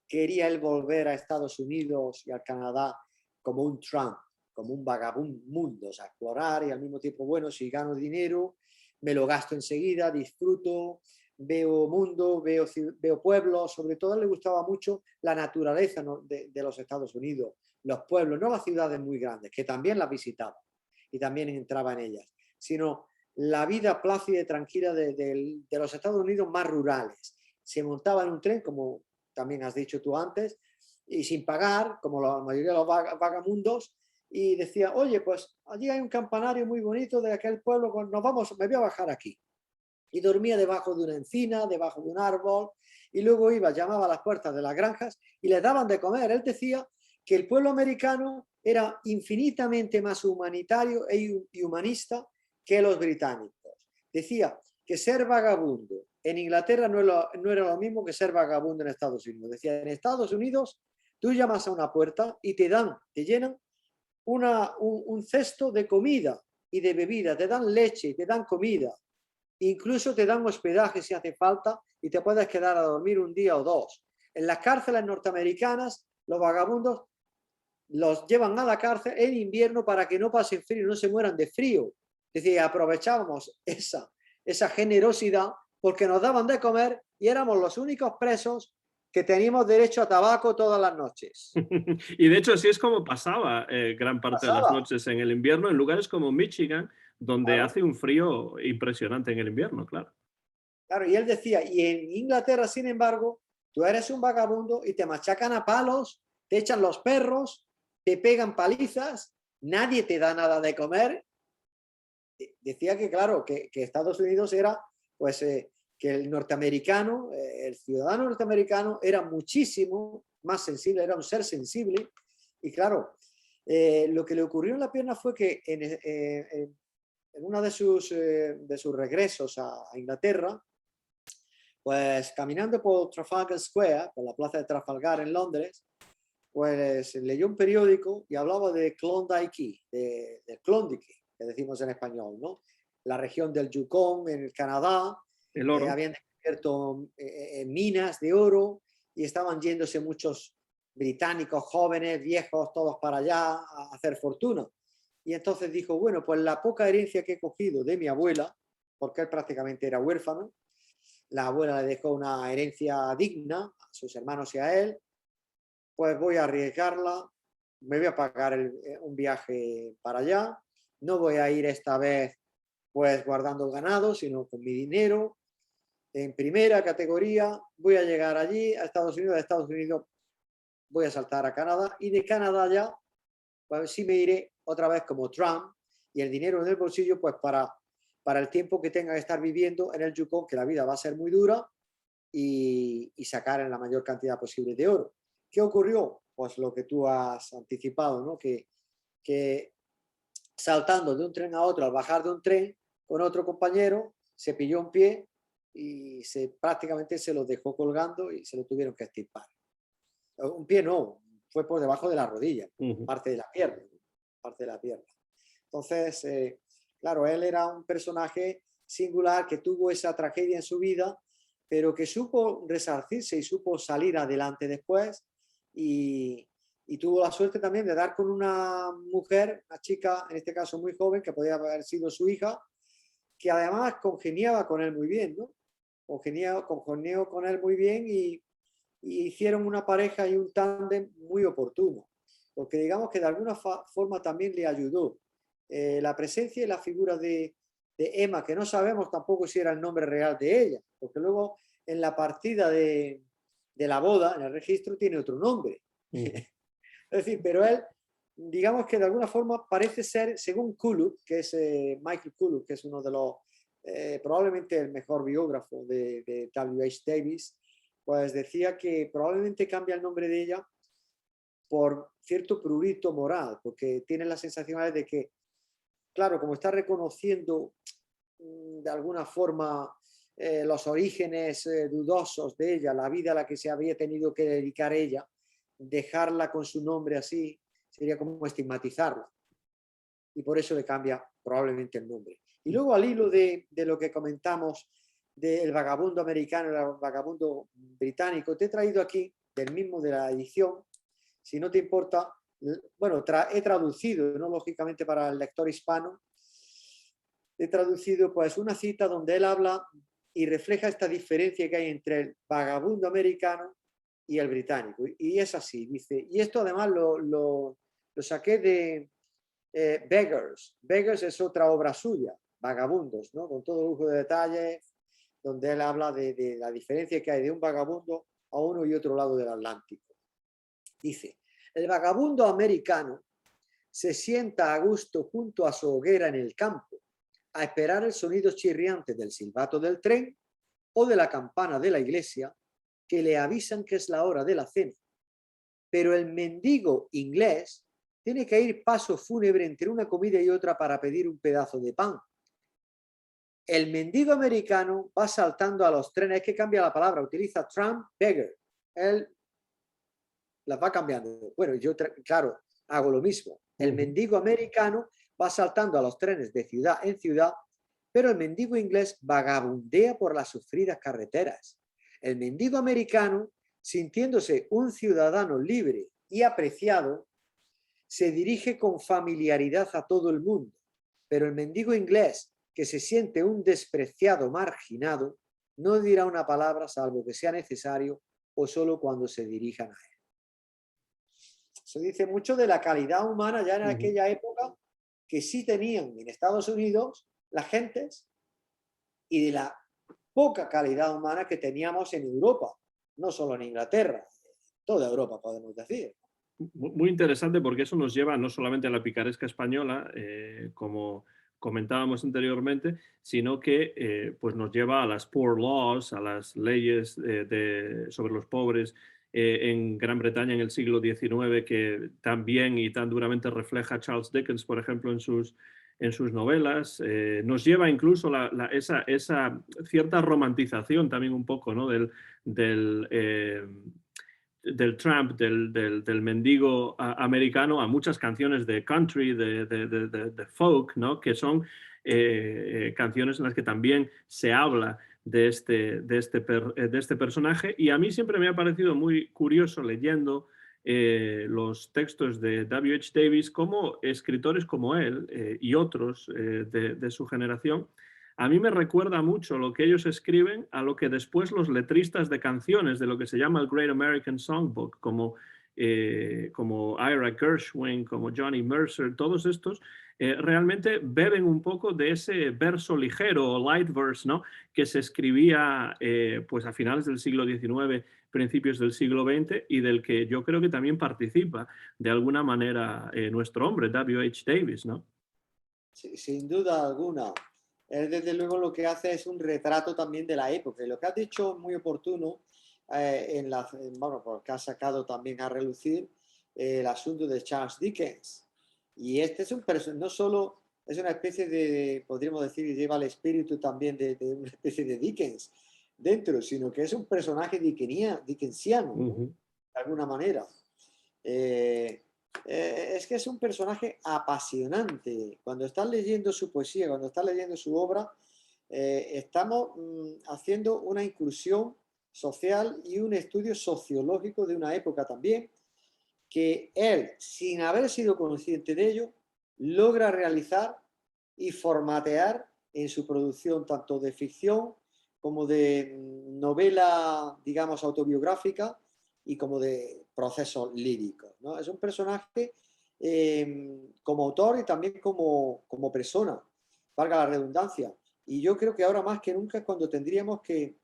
quería él volver a Estados Unidos y al Canadá como un Trump, como un vagabundo, o sea, explorar y al mismo tiempo, bueno, si gano dinero, me lo gasto enseguida, disfruto, veo mundo, veo pueblos, sobre todo le gustaba mucho la naturaleza, ¿no?, de los Estados Unidos, los pueblos, no las ciudades muy grandes, que también las visitaba y también entraba en ellas, sino la vida plácida y tranquila de los Estados Unidos más rurales. Se montaba en un tren, como también has dicho tú antes, y sin pagar, como la mayoría de los vagamundos, y decía, oye, pues allí hay un campanario muy bonito de aquel pueblo, nos vamos, me voy a bajar aquí. Y dormía debajo de una encina, debajo de un árbol, y luego iba, llamaba a las puertas de las granjas y les daban de comer. Él decía que el pueblo americano era infinitamente más humanitario y humanista que los británicos. Decía que ser vagabundo en Inglaterra no era lo mismo que ser vagabundo en Estados Unidos. Decía, en Estados Unidos tú llamas a una puerta y te llenan un cesto de comida y de bebida, te dan leche, te dan comida, incluso te dan hospedaje si hace falta y te puedes quedar a dormir un día o dos. En las cárceles norteamericanas, los vagabundos los llevan a la cárcel en invierno para que no pasen frío, no se mueran de frío. Es decir, aprovechábamos esa generosidad porque nos daban de comer y éramos los únicos presos que teníamos derecho a tabaco todas las noches. Y de hecho así es como pasaba gran parte de las Pasaba, noches en el invierno en lugares como Michigan, donde claro, hace un frío impresionante en el invierno, claro. claro. Y él decía, y en Inglaterra, sin embargo, tú eres un vagabundo y te machacan a palos, te echan los perros, te pegan palizas, nadie te da nada de comer. Decía que, claro, que Estados Unidos era, pues, que el norteamericano, el ciudadano norteamericano era muchísimo más sensible, era un ser sensible. Y claro, lo que le ocurrió en la pierna fue que en uno de sus regresos a Inglaterra, pues caminando por Trafalgar Square, por la plaza de Trafalgar en Londres, pues leyó un periódico y hablaba de Klondike, de Klondike, que decimos en español, ¿no? La región del Yukon en el Canadá, El oro. habían descubierto minas de oro y estaban yéndose muchos británicos, jóvenes, viejos, todos para allá a hacer fortuna. Y entonces dijo, bueno, pues la poca herencia que he cogido de mi abuela, porque él prácticamente era huérfano, la abuela le dejó una herencia digna a sus hermanos y a él, pues voy a arriesgarla, me voy a pagar un viaje para allá, no voy a ir esta vez pues guardando ganado, sino con mi dinero, en primera categoría, voy a llegar allí a Estados Unidos, de Estados Unidos voy a saltar a Canadá y de Canadá ya, pues sí me iré otra vez como Trump y el dinero en el bolsillo pues para el tiempo que tenga que estar viviendo en el Yukon, que la vida va a ser muy dura, y sacar en la mayor cantidad posible de oro. ¿Qué ocurrió? Pues lo que tú has anticipado, ¿no? Que saltando de un tren a otro, al bajar de un tren con otro compañero, se pilló un pie y prácticamente se lo dejó colgando y se lo tuvieron que extirpar. Un pie no, fue por debajo de la rodilla, parte de la pierna, parte de la pierna. Entonces, claro, él era un personaje singular que tuvo esa tragedia en su vida, pero que supo resarcirse y supo salir adelante después y tuvo la suerte también de dar con una mujer, una chica, en este caso muy joven, que podía haber sido su hija, que además congeniaba con él muy bien, ¿no? Congenió con él muy bien y hicieron una pareja y un tándem muy oportuno, porque digamos que de alguna forma también le ayudó. La presencia y la figura de Emma, que no sabemos tampoco si era el nombre real de ella, porque luego en la partida de la boda, en el registro, tiene otro nombre. Es decir, pero él, digamos que de alguna forma parece ser, según Kuluk, que es Michael Kuluk, que es uno de los, probablemente el mejor biógrafo de W.H. Davis, pues decía que probablemente cambia el nombre de ella por cierto prurito moral, porque tiene la sensación de que, claro, como está reconociendo de alguna forma los orígenes dudosos de ella, la vida a la que se había tenido que dedicar ella, dejarla con su nombre así sería como estigmatizarla. Y por eso le cambia probablemente el nombre. Y luego al hilo de lo que comentamos del vagabundo americano y el vagabundo británico, te he traído aquí, del mismo de la edición, si no te importa, bueno, he traducido, no lógicamente para el lector hispano, he traducido pues una cita donde él habla y refleja esta diferencia que hay entre el vagabundo americano y el británico. Y es así, dice, y esto además lo saqué de Beggars. Beggars es otra obra suya, Vagabundos, ¿no? Con todo lujo de detalles, donde él habla de la diferencia que hay de un vagabundo a uno y otro lado del Atlántico. Dice, el vagabundo americano se sienta a gusto junto a su hoguera en el campo, a esperar el sonido chirriante del silbato del tren o de la campana de la iglesia que le avisan que es la hora de la cena. Pero el mendigo inglés tiene que ir paso fúnebre entre una comida y otra para pedir un pedazo de pan. El mendigo americano va saltando a los trenes, es que cambia la palabra, utiliza tramp, beggar. Él las va cambiando. Bueno, yo, claro, hago lo mismo. El mendigo americano va saltando a los trenes de ciudad en ciudad, pero el mendigo inglés vagabundea por las sufridas carreteras. El mendigo americano, sintiéndose un ciudadano libre y apreciado, se dirige con familiaridad a todo el mundo, pero el mendigo inglés, que se siente un despreciado marginado, no dirá una palabra salvo que sea necesario o solo cuando se dirijan a él. Se dice mucho de la calidad humana ya en aquella época que sí tenían en Estados Unidos las gentes y de la poca calidad humana que teníamos en Europa, no solo en Inglaterra, toda Europa podemos decir. Muy interesante porque eso nos lleva no solamente a la picaresca española, como comentábamos anteriormente, sino que pues nos lleva a las poor laws, a las leyes sobre los pobres en Gran Bretaña en el siglo XIX, que tan bien y tan duramente refleja Charles Dickens, por ejemplo, en sus novelas. Nos lleva incluso esa cierta romantización también un poco, ¿no? del tramp, del mendigo americano, a muchas canciones de country, de folk, ¿no? Que son canciones en las que también se habla de este personaje. Y a mí siempre me ha parecido muy curioso leyendo los textos de W.H. Davies, como escritores como él y otros de su generación, a mí me recuerda mucho lo que ellos escriben a lo que después los letristas de canciones de lo que se llama el Great American Songbook, como Ira Gershwin, como Johnny Mercer, todos estos realmente beben un poco de ese verso ligero o light verse, ¿no? Que se escribía pues a finales del siglo XIX, principios del siglo XX, y del que yo creo que también participa de alguna manera nuestro hombre, W.H. Davies, ¿no? Sí, sin duda alguna. Él desde luego lo que hace es un retrato también de la época. Y lo que has dicho muy oportuno, bueno, porque has sacado también a relucir el asunto de Charles Dickens. Y este es un personaje, no solo es una especie de, podríamos decir, que lleva el espíritu también de una especie de Dickens dentro, sino que es un personaje dickensiano, ¿no? De alguna manera. Es que es un personaje apasionante. Cuando estás leyendo su poesía, cuando estás leyendo su obra, estamos haciendo una inclusión social y un estudio sociológico de una época también, que él, sin haber sido consciente de ello, logra realizar y formatear en su producción, tanto de ficción como de novela, digamos, autobiográfica, y como de procesos líricos, ¿no? Es un personaje como autor y también como persona, valga la redundancia. Y yo creo que ahora más que nunca es cuando tendríamos que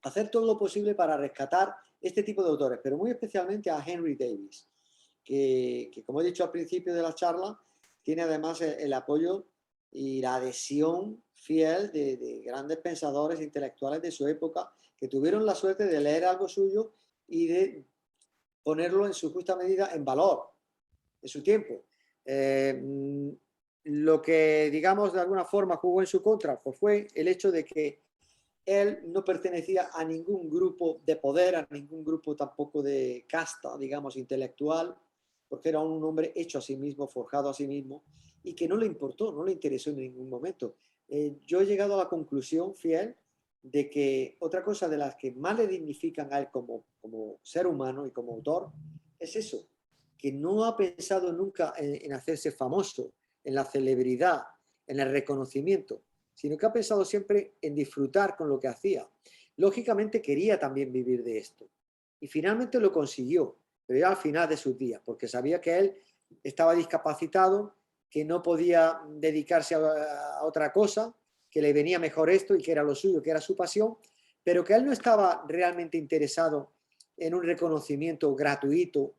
hacer todo lo posible para rescatar este tipo de autores, pero muy especialmente a Henry Davies, que como he dicho al principio de la charla, tiene además el apoyo y la adhesión fiel de grandes pensadores intelectuales de su época, que tuvieron la suerte de leer algo suyo y de ponerlo en su justa medida en valor, en su tiempo. Lo que, digamos, de alguna forma jugó en su contra pues fue el hecho de que él no pertenecía a ningún grupo de poder, a ningún grupo tampoco de casta, digamos, intelectual, porque era un hombre hecho a sí mismo, forjado a sí mismo, y que no le importó, no le interesó en ningún momento. Yo he llegado a la conclusión fiel de que otra cosa de las que más le dignifican a él como ser humano y como autor es eso, que no ha pensado nunca en hacerse famoso, en la celebridad, en el reconocimiento, sino que ha pensado siempre en disfrutar con lo que hacía. Lógicamente quería también vivir de esto y finalmente lo consiguió, pero ya al final de sus días, porque sabía que él estaba discapacitado, que no podía dedicarse a otra cosa, que le venía mejor esto y que era lo suyo, que era su pasión, pero que él no estaba realmente interesado en un reconocimiento gratuito,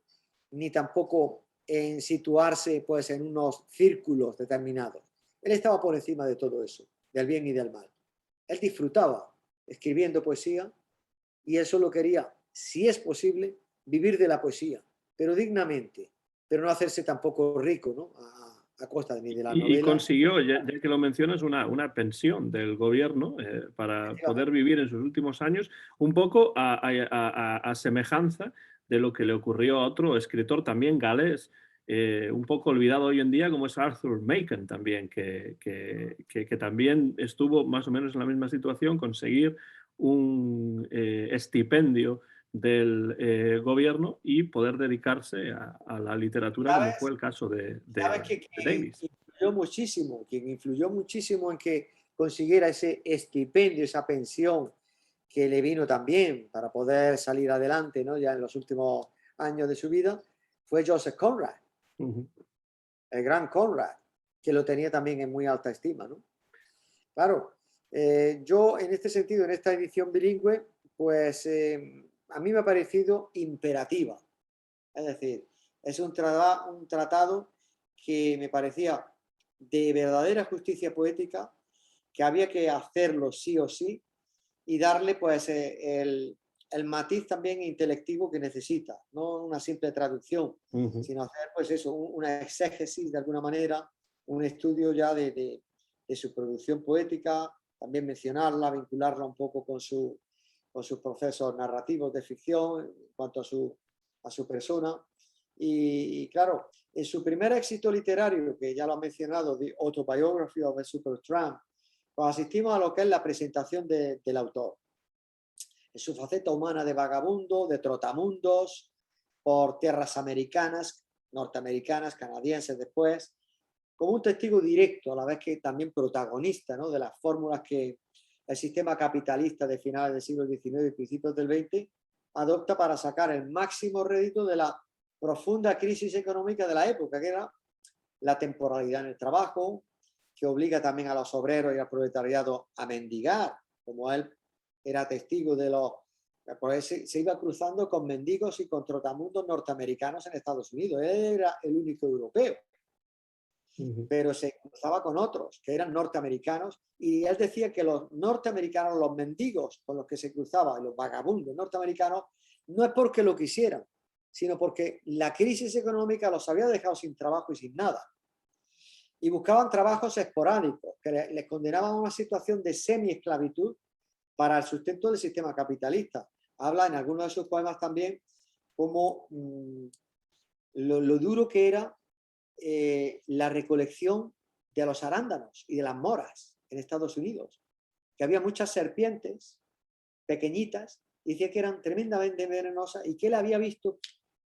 ni tampoco en situarse pues en unos círculos determinados. Él estaba por encima de todo eso, del bien y del mal. Él disfrutaba escribiendo poesía y él solo quería, si es posible, vivir de la poesía, pero dignamente, pero no hacerse tampoco rico, ¿no? A costa ni de la Y novela. consiguió, ya que lo mencionas, una pensión del gobierno para poder vivir en sus últimos años, un poco a semejanza de lo que le ocurrió a otro escritor también galés, un poco olvidado hoy en día, como es Arthur Machen también, que también estuvo más o menos en la misma situación, conseguir un estipendio del gobierno y poder dedicarse a la literatura, como fue ¿Sabes? el caso Sabes de Davis. influyó muchísimo, quien influyó muchísimo en que consiguiera ese estipendio, esa pensión que le vino también para poder salir adelante, ¿no? Ya en los últimos años de su vida, fue Joseph Conrad, Ujú. el gran Conrad, que lo tenía también en muy alta estima, ¿no? Claro, yo en este sentido, en esta edición bilingüe, pues a mí me ha parecido imperativa. Es decir, es un tratado que me parecía de verdadera justicia poética, que había que hacerlo sí o sí y darle pues el matiz también intelectivo que necesita, no una simple traducción, Ujú. sino hacer pues eso, una exégesis de alguna manera, un estudio ya de su producción poética, también mencionarla, vincularla un poco con sus procesos narrativos de ficción en cuanto a su persona. Y claro, en su primer éxito literario, que ya lo ha mencionado, The Autobiography of a Supertramp, pues asistimos a lo que es la presentación del autor. En su faceta humana de vagabundo, de trotamundos, por tierras americanas, norteamericanas, canadienses después, como un testigo directo, a la vez que también protagonista, ¿no? De las fórmulas que el sistema capitalista de finales del siglo XIX y principios del XX adopta para sacar el máximo rédito de la profunda crisis económica de la época, que era la temporalidad en el trabajo, que obliga también a los obreros y al proletariado a mendigar, como él era testigo de los... Pues se iba cruzando con mendigos y con trotamundos norteamericanos en Estados Unidos. Él era el único europeo, Ujú. pero se cruzaba con otros que eran norteamericanos y él decía que los norteamericanos, los mendigos con los que se cruzaba, los vagabundos norteamericanos, no es porque lo quisieran, sino porque la crisis económica los había dejado sin trabajo y sin nada. Y buscaban trabajos esporádicos que les condenaban a una situación de semi-esclavitud para el sustento del sistema capitalista. Habla en algunos de sus poemas también como lo duro que era la recolección de los arándanos y de las moras en Estados Unidos, que había muchas serpientes pequeñitas y decía que eran tremendamente venenosas y que él había visto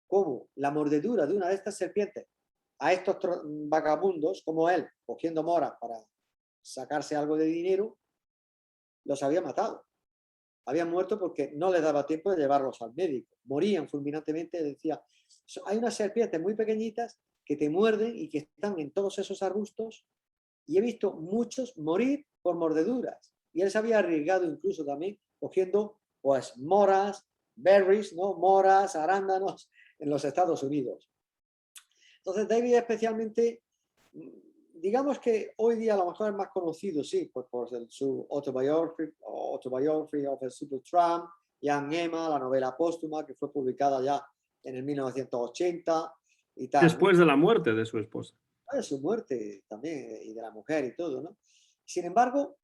cómo la mordedura de una de estas serpientes a estos vagabundos como él, cogiendo moras para sacarse algo de dinero, los había matado. Habían muerto porque no les daba tiempo de llevarlos al médico. Morían fulminantemente. Decía, hay unas serpientes muy pequeñitas que te muerden y que están en todos esos arbustos y he visto muchos morir por mordeduras. Y él se había arriesgado incluso también cogiendo pues moras, berries, ¿no? Moras, arándanos en los Estados Unidos. Entonces David especialmente, digamos que hoy día a lo mejor es más conocido, sí, pues por su autobiography of a Supertramp, Young Emma, la novela póstuma que fue publicada ya en el 1980 y tal, ¿no? Después de la muerte de su esposa. De su muerte también y de la mujer y todo, ¿no? Sin embargo,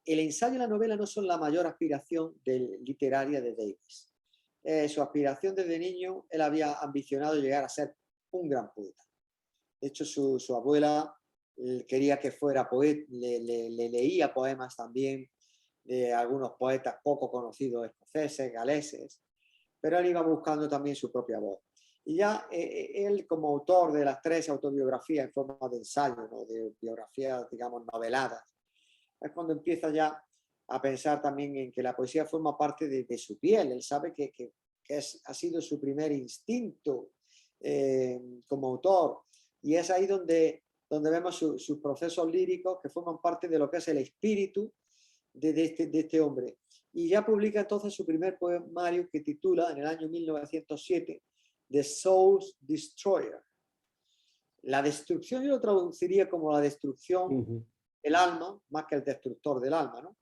el ensayo y la novela no son la mayor aspiración literaria de Davis. Su aspiración desde niño, él había ambicionado llegar a ser un gran poeta. De hecho, su abuela quería que fuera poeta, le leía poemas también de algunos poetas poco conocidos escoceses, galeses, pero él iba buscando también su propia voz. Y ya él, como autor de las 3 autobiografías en forma de ensayo, ¿no? De biografías, digamos, noveladas, es cuando empieza ya a pensar también en que la poesía forma parte de su piel. Él sabe que ha sido su primer instinto como autor. Y es ahí donde vemos sus procesos líricos que forman parte de lo que es el espíritu de este hombre. Y ya publica entonces su primer poemario que titula, en el año 1907, The Soul's Destroyer. La destrucción, yo lo traduciría como la destrucción del alma, más que el destructor del alma, ¿no?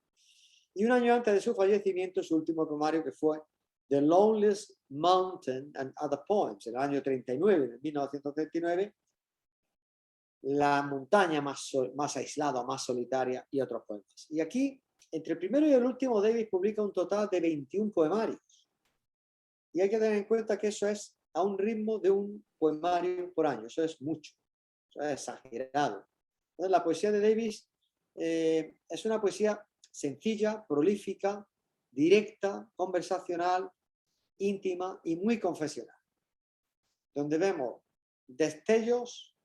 Y un año antes de su fallecimiento, su último poemario, que fue The Loneliest Mountain and Other Poems, en el año 39, en 1939, la montaña más aislada, más solitaria, y otros poemas. Y aquí, entre el primero y el último, Davis publica un total de 21 poemarios. Y hay que tener en cuenta que eso es a un ritmo de un poemario por año. Eso es mucho, eso es exagerado. Entonces, la poesía de Davis es una poesía sencilla, prolífica, directa, conversacional, íntima y muy confesional, donde vemos destellos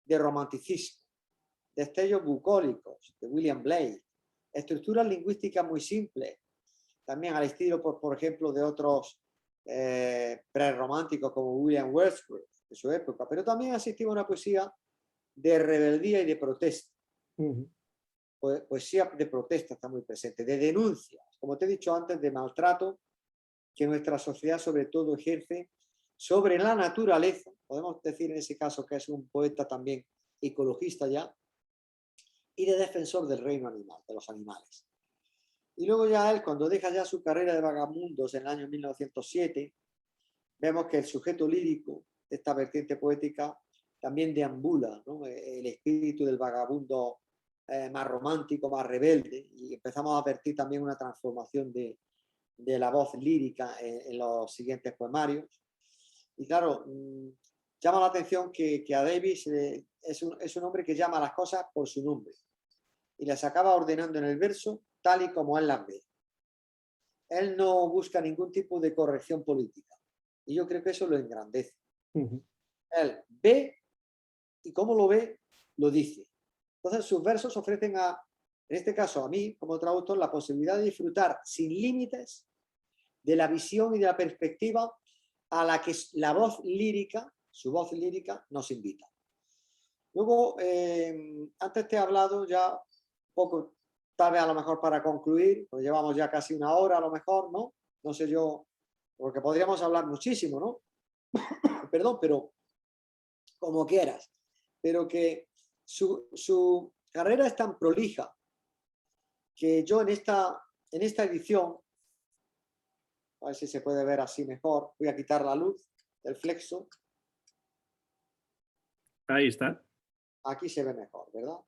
de romanticismo, destellos bucólicos de William Blake, estructuras lingüísticas muy simples, también al estilo, por ejemplo, de otros prerrománticos como William Wordsworth de su época, pero también asistimos a una poesía de rebeldía y de protesta. Poesía de protesta está muy presente, de denuncias, como te he dicho antes, de maltrato que nuestra sociedad sobre todo ejerce sobre la naturaleza. Podemos decir en ese caso que es un poeta también ecologista ya, y de defensor del reino animal, de los animales. Y luego ya él, cuando deja ya su carrera de vagabundos en el año 1907, vemos que el sujeto lírico de esta vertiente poética también deambula, ¿no? El espíritu del vagabundo más romántico, más rebelde, y empezamos a advertir también una transformación de la voz lírica en los siguientes poemarios. Y claro, llama la atención que a Davis es un hombre que llama a las cosas por su nombre y las acaba ordenando en el verso tal y como él las ve. Él no busca ningún tipo de corrección política y yo creo que eso lo engrandece. Él ve y como lo ve, lo dice. Entonces sus versos ofrecen en este caso a mí como traductor, la posibilidad de disfrutar sin límites de la visión y de la perspectiva a la que la voz lírica, su voz lírica, nos invita. Luego, antes te he hablado ya un poco, tal vez a lo mejor para concluir, pues llevamos ya casi una hora a lo mejor, ¿no? No sé yo, porque podríamos hablar muchísimo, ¿no? Perdón, pero como quieras. Pero que su carrera es tan prolija que yo en esta edición, a ver si se puede ver así mejor, voy a quitar la luz del flexo. Ahí está. Aquí se ve mejor, ¿verdad?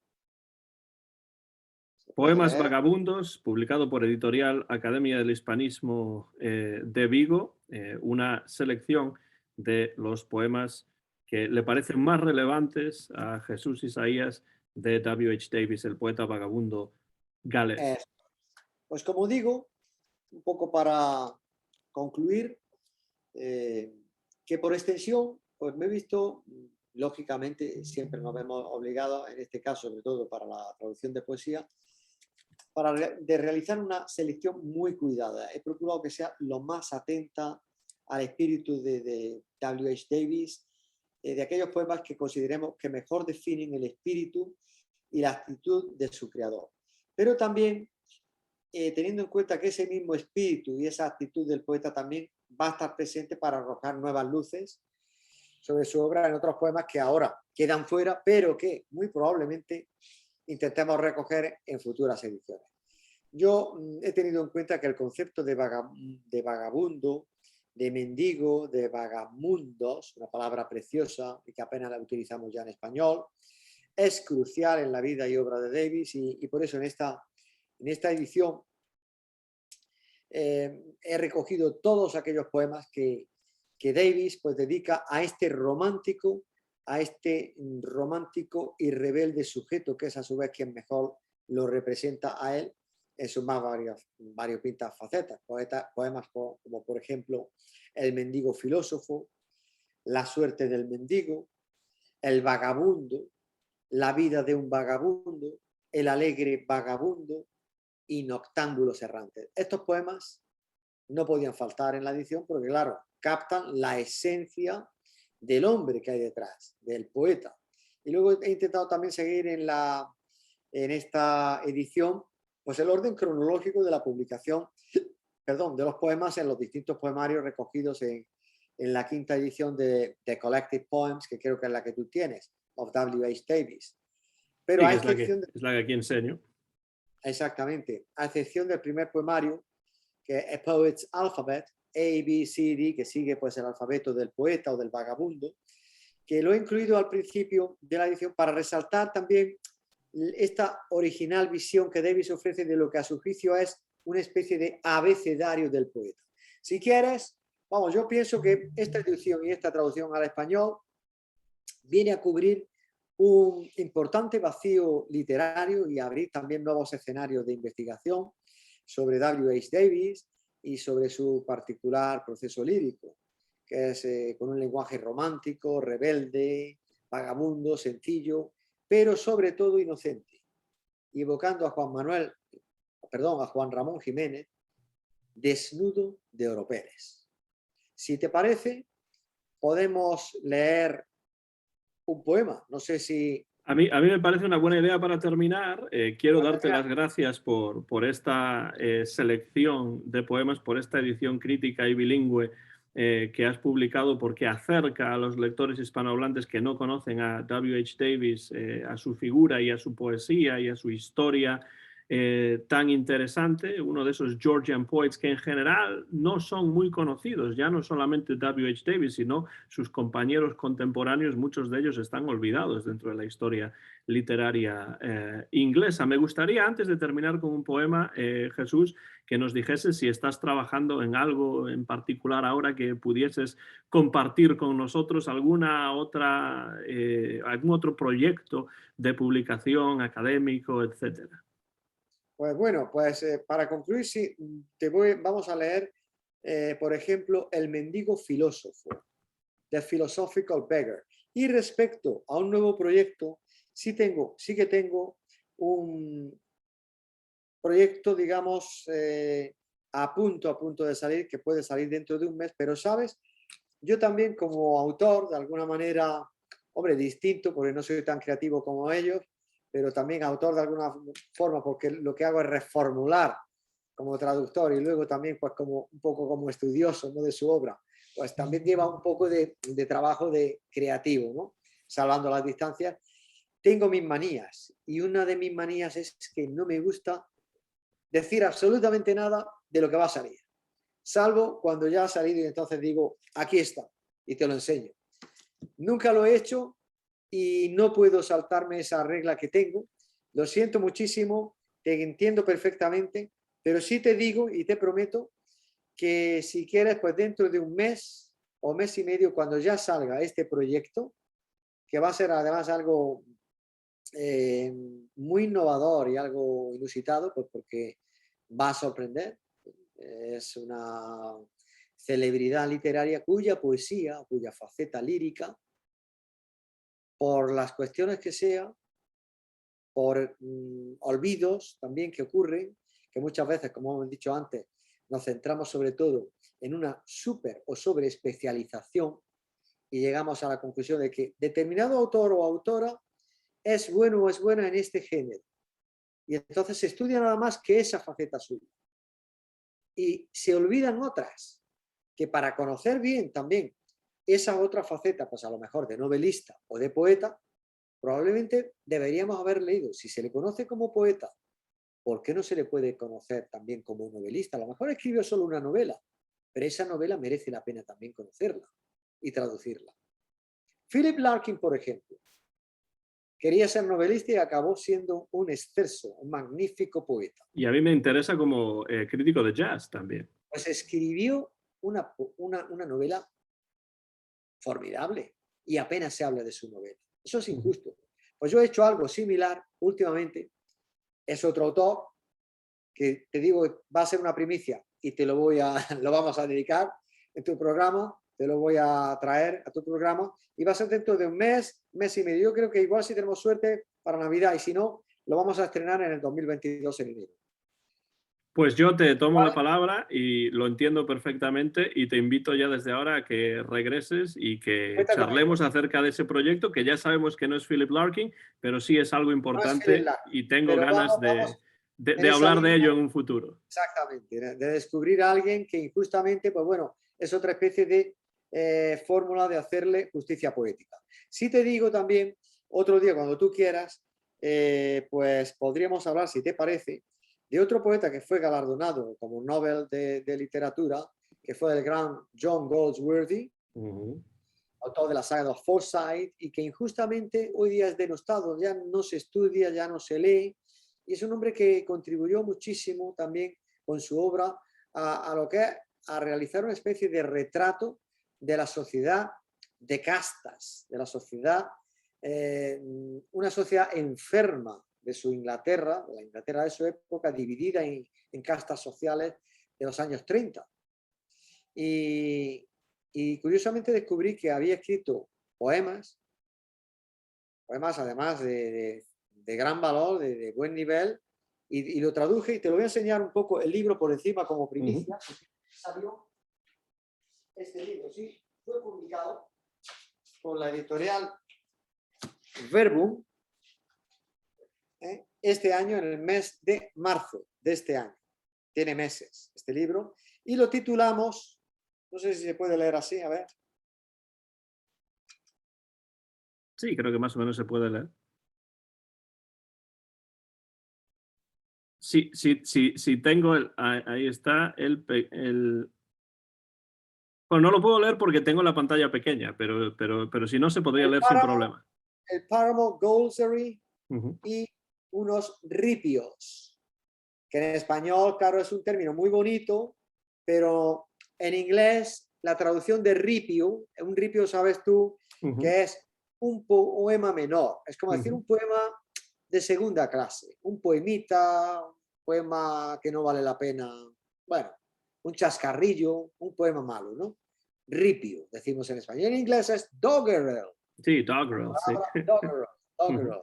Poemas Vagabundos, publicado por Editorial Academia del Hispanismo de Vigo, una selección de los poemas que le parecen más relevantes a Jesús Isaías de W.H. Davis, el poeta vagabundo galés. Pues como digo, un poco para concluir, que por extensión, pues me he visto, lógicamente, siempre nos vemos obligados, en este caso, sobre todo para la traducción de poesía, de realizar una selección muy cuidada. He procurado que sea lo más atenta al espíritu de W.H. Davis, de aquellos poemas que consideremos que mejor definen el espíritu y la actitud de su creador. Pero también teniendo en cuenta que ese mismo espíritu y esa actitud del poeta también va a estar presente para arrojar nuevas luces sobre su obra en otros poemas que ahora quedan fuera, pero que muy probablemente intentemos recoger en futuras ediciones. Yo he tenido en cuenta que el concepto de vagabundo, de mendigo, de vagamundos, una palabra preciosa y que apenas la utilizamos ya en español, es crucial en la vida y obra de Davis y por eso en esta en esta edición he recogido todos aquellos poemas que Davis pues dedica a este romántico y rebelde sujeto, que es a su vez quien mejor lo representa a él en sus más variopintas facetas. Poemas como por ejemplo El mendigo filósofo, La suerte del mendigo, El vagabundo, La vida de un vagabundo, El alegre vagabundo y Noctámbulos errantes. Estos poemas no podían faltar en la edición porque, claro, captan la esencia del hombre que hay detrás, del poeta. Y luego he intentado también seguir en esta edición pues el orden cronológico de la publicación, perdón, de los poemas en los distintos poemarios recogidos en la quinta edición de The Collected Poems, que creo que es la que tú tienes, of W.H. Davis. Pero Sí, a que excepción es la que aquí enseño. Exactamente, a excepción del primer poemario, que es Poet's Alphabet, A, B, C, D, que sigue pues el alfabeto del poeta o del vagabundo, que lo he incluido al principio de la edición para resaltar también esta original visión que Davis ofrece de lo que a su juicio es una especie de abecedario del poeta. Si quieres, vamos, yo pienso que esta edición y esta traducción al español viene a cubrir un importante vacío literario y abrir también nuevos escenarios de investigación sobre W.H. Davis y sobre su particular proceso lírico, que es con un lenguaje romántico, rebelde, vagabundo, sencillo, pero sobre todo inocente, y evocando a Juan Ramón Jiménez, desnudo de oropeles. Si te parece, podemos leer un poema. No sé si... A mí me parece una buena idea para terminar. Quiero darte las gracias por esta selección de poemas, por esta edición crítica y bilingüe que has publicado, porque acerca a los lectores hispanohablantes que no conocen a W.H. Davis, a su figura y a su poesía y a su historia tan interesante, uno de esos Georgian poets que en general no son muy conocidos, ya no solamente W.H. Davis, sino sus compañeros contemporáneos, muchos de ellos están olvidados dentro de la historia literaria inglesa. Me gustaría, antes de terminar con un poema, Jesús, que nos dijese si estás trabajando en algo en particular ahora que pudieses compartir con nosotros, algún otro proyecto de publicación académico, etcétera. Pues bueno, pues para concluir, sí, vamos a leer, por ejemplo, El mendigo filósofo, The Philosophical Beggar. Y respecto a un nuevo proyecto, sí que tengo un proyecto, digamos, a punto de salir, que puede salir dentro de un mes, pero sabes, yo también como autor, de alguna manera, hombre, distinto, porque no soy tan creativo como ellos, pero también autor de alguna forma, porque lo que hago es reformular como traductor y luego también pues como un poco como estudioso, ¿no?, de su obra, pues también lleva un poco de trabajo de creativo, ¿no?, salvando las distancias. Tengo mis manías y una de mis manías es que no me gusta decir absolutamente nada de lo que va a salir, salvo cuando ya ha salido y entonces digo, aquí está, y te lo enseño. Nunca lo he hecho y no puedo saltarme esa regla que tengo. Lo siento muchísimo, te entiendo perfectamente, pero sí te digo y te prometo que si quieres, pues dentro de un mes o mes y medio, cuando ya salga este proyecto, que va a ser además algo muy innovador y algo inusitado, pues porque va a sorprender. Es una celebridad literaria cuya poesía, cuya faceta lírica, por las cuestiones que sea, por olvidos también que ocurren, que muchas veces, como hemos dicho antes, nos centramos sobre todo en una súper o sobreespecialización y llegamos a la conclusión de que determinado autor o autora es bueno o es buena en este género. Y entonces se estudia nada más que esa faceta suya. Y se olvidan otras, que para conocer bien también esa otra faceta, pues a lo mejor de novelista o de poeta, probablemente deberíamos haber leído. Si se le conoce como poeta, ¿por qué no se le puede conocer también como novelista? A lo mejor escribió solo una novela, pero esa novela merece la pena también conocerla y traducirla. Philip Larkin, por ejemplo, quería ser novelista y acabó siendo un excelso, un magnífico poeta. Y a mí me interesa como crítico de jazz también. Pues escribió una novela formidable y apenas se habla de su novela. Eso es injusto. Pues yo he hecho algo similar últimamente. Es otro autor que te digo va a ser una primicia y lo vamos a dedicar en tu programa, te lo voy a traer a tu programa y va a ser dentro de un mes, mes y medio. Yo creo que igual si tenemos suerte para Navidad y si no, lo vamos a estrenar en el 2022 en enero. Pues yo te tomo la palabra y lo entiendo perfectamente y te invito ya desde ahora a que regreses y que Cuenta charlemos conmigo. acerca de ese proyecto, que ya sabemos que no es Philip Larkin, pero sí es algo No es Philip importante Larkin, y tengo pero ganas vamos en de esa hablar de línea. ello en un futuro. Exactamente, de descubrir a alguien que injustamente, pues bueno, es otra especie de fórmula de hacerle justicia poética. Si te digo también, otro día cuando tú quieras, pues podríamos hablar, si te parece, de otro poeta que fue galardonado como Nobel de Literatura, que fue el gran John Goldsworthy, autor de la saga de Forsyth, y que injustamente hoy día es denostado, ya no se estudia, ya no se lee, y es un hombre que contribuyó muchísimo también con su obra a lo que es a realizar una especie de retrato de la sociedad de castas, de la sociedad, una sociedad enferma de su Inglaterra, de la Inglaterra de su época, dividida en castas sociales de los años 30. Y curiosamente descubrí que había escrito poemas además de gran valor, de buen nivel, y lo traduje y te lo voy a enseñar un poco el libro por encima como primicia. Salió este libro, sí, fue publicado por la editorial Verbum este año, en el mes de marzo de este año. Tiene meses este libro y lo titulamos, no sé si se puede leer así, a ver. Sí, creo que más o menos se puede leer. Sí, tengo ahí está bueno, no lo puedo leer porque tengo la pantalla pequeña, pero si no se podría leer sin problema. El páramo Goldsworthy y unos ripios, que en español, claro, es un término muy bonito, pero en inglés la traducción de ripio, un ripio sabes tú, que es un poema menor, es como decir un poema de segunda clase, un poemita, un poema que no vale la pena, bueno, un chascarrillo, un poema malo, ¿no? Ripio, decimos en español. En inglés es doggerel. Sí, doggerel, sí. Doggerel.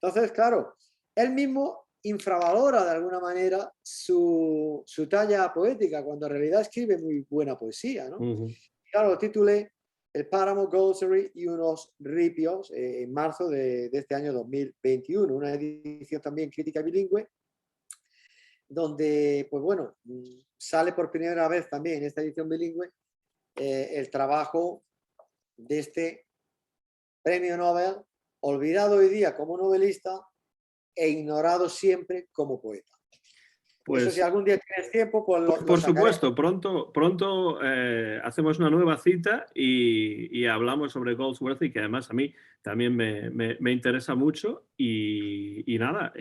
Entonces, claro, él mismo infravalora de alguna manera su talla poética, cuando en realidad escribe muy buena poesía, ¿no? Claro, lo titulé El páramo Goldsworthy y unos ripios en marzo de este año 2021, una edición también crítica bilingüe, donde, pues bueno, sale por primera vez también en esta edición bilingüe el trabajo de este premio Nobel, olvidado hoy día como novelista e ignorado siempre como poeta. Pues, eso, si algún día tienes tiempo, pues por supuesto, pronto hacemos una nueva cita y hablamos sobre Goldsworthy, que además a mí también me interesa mucho. Y nada,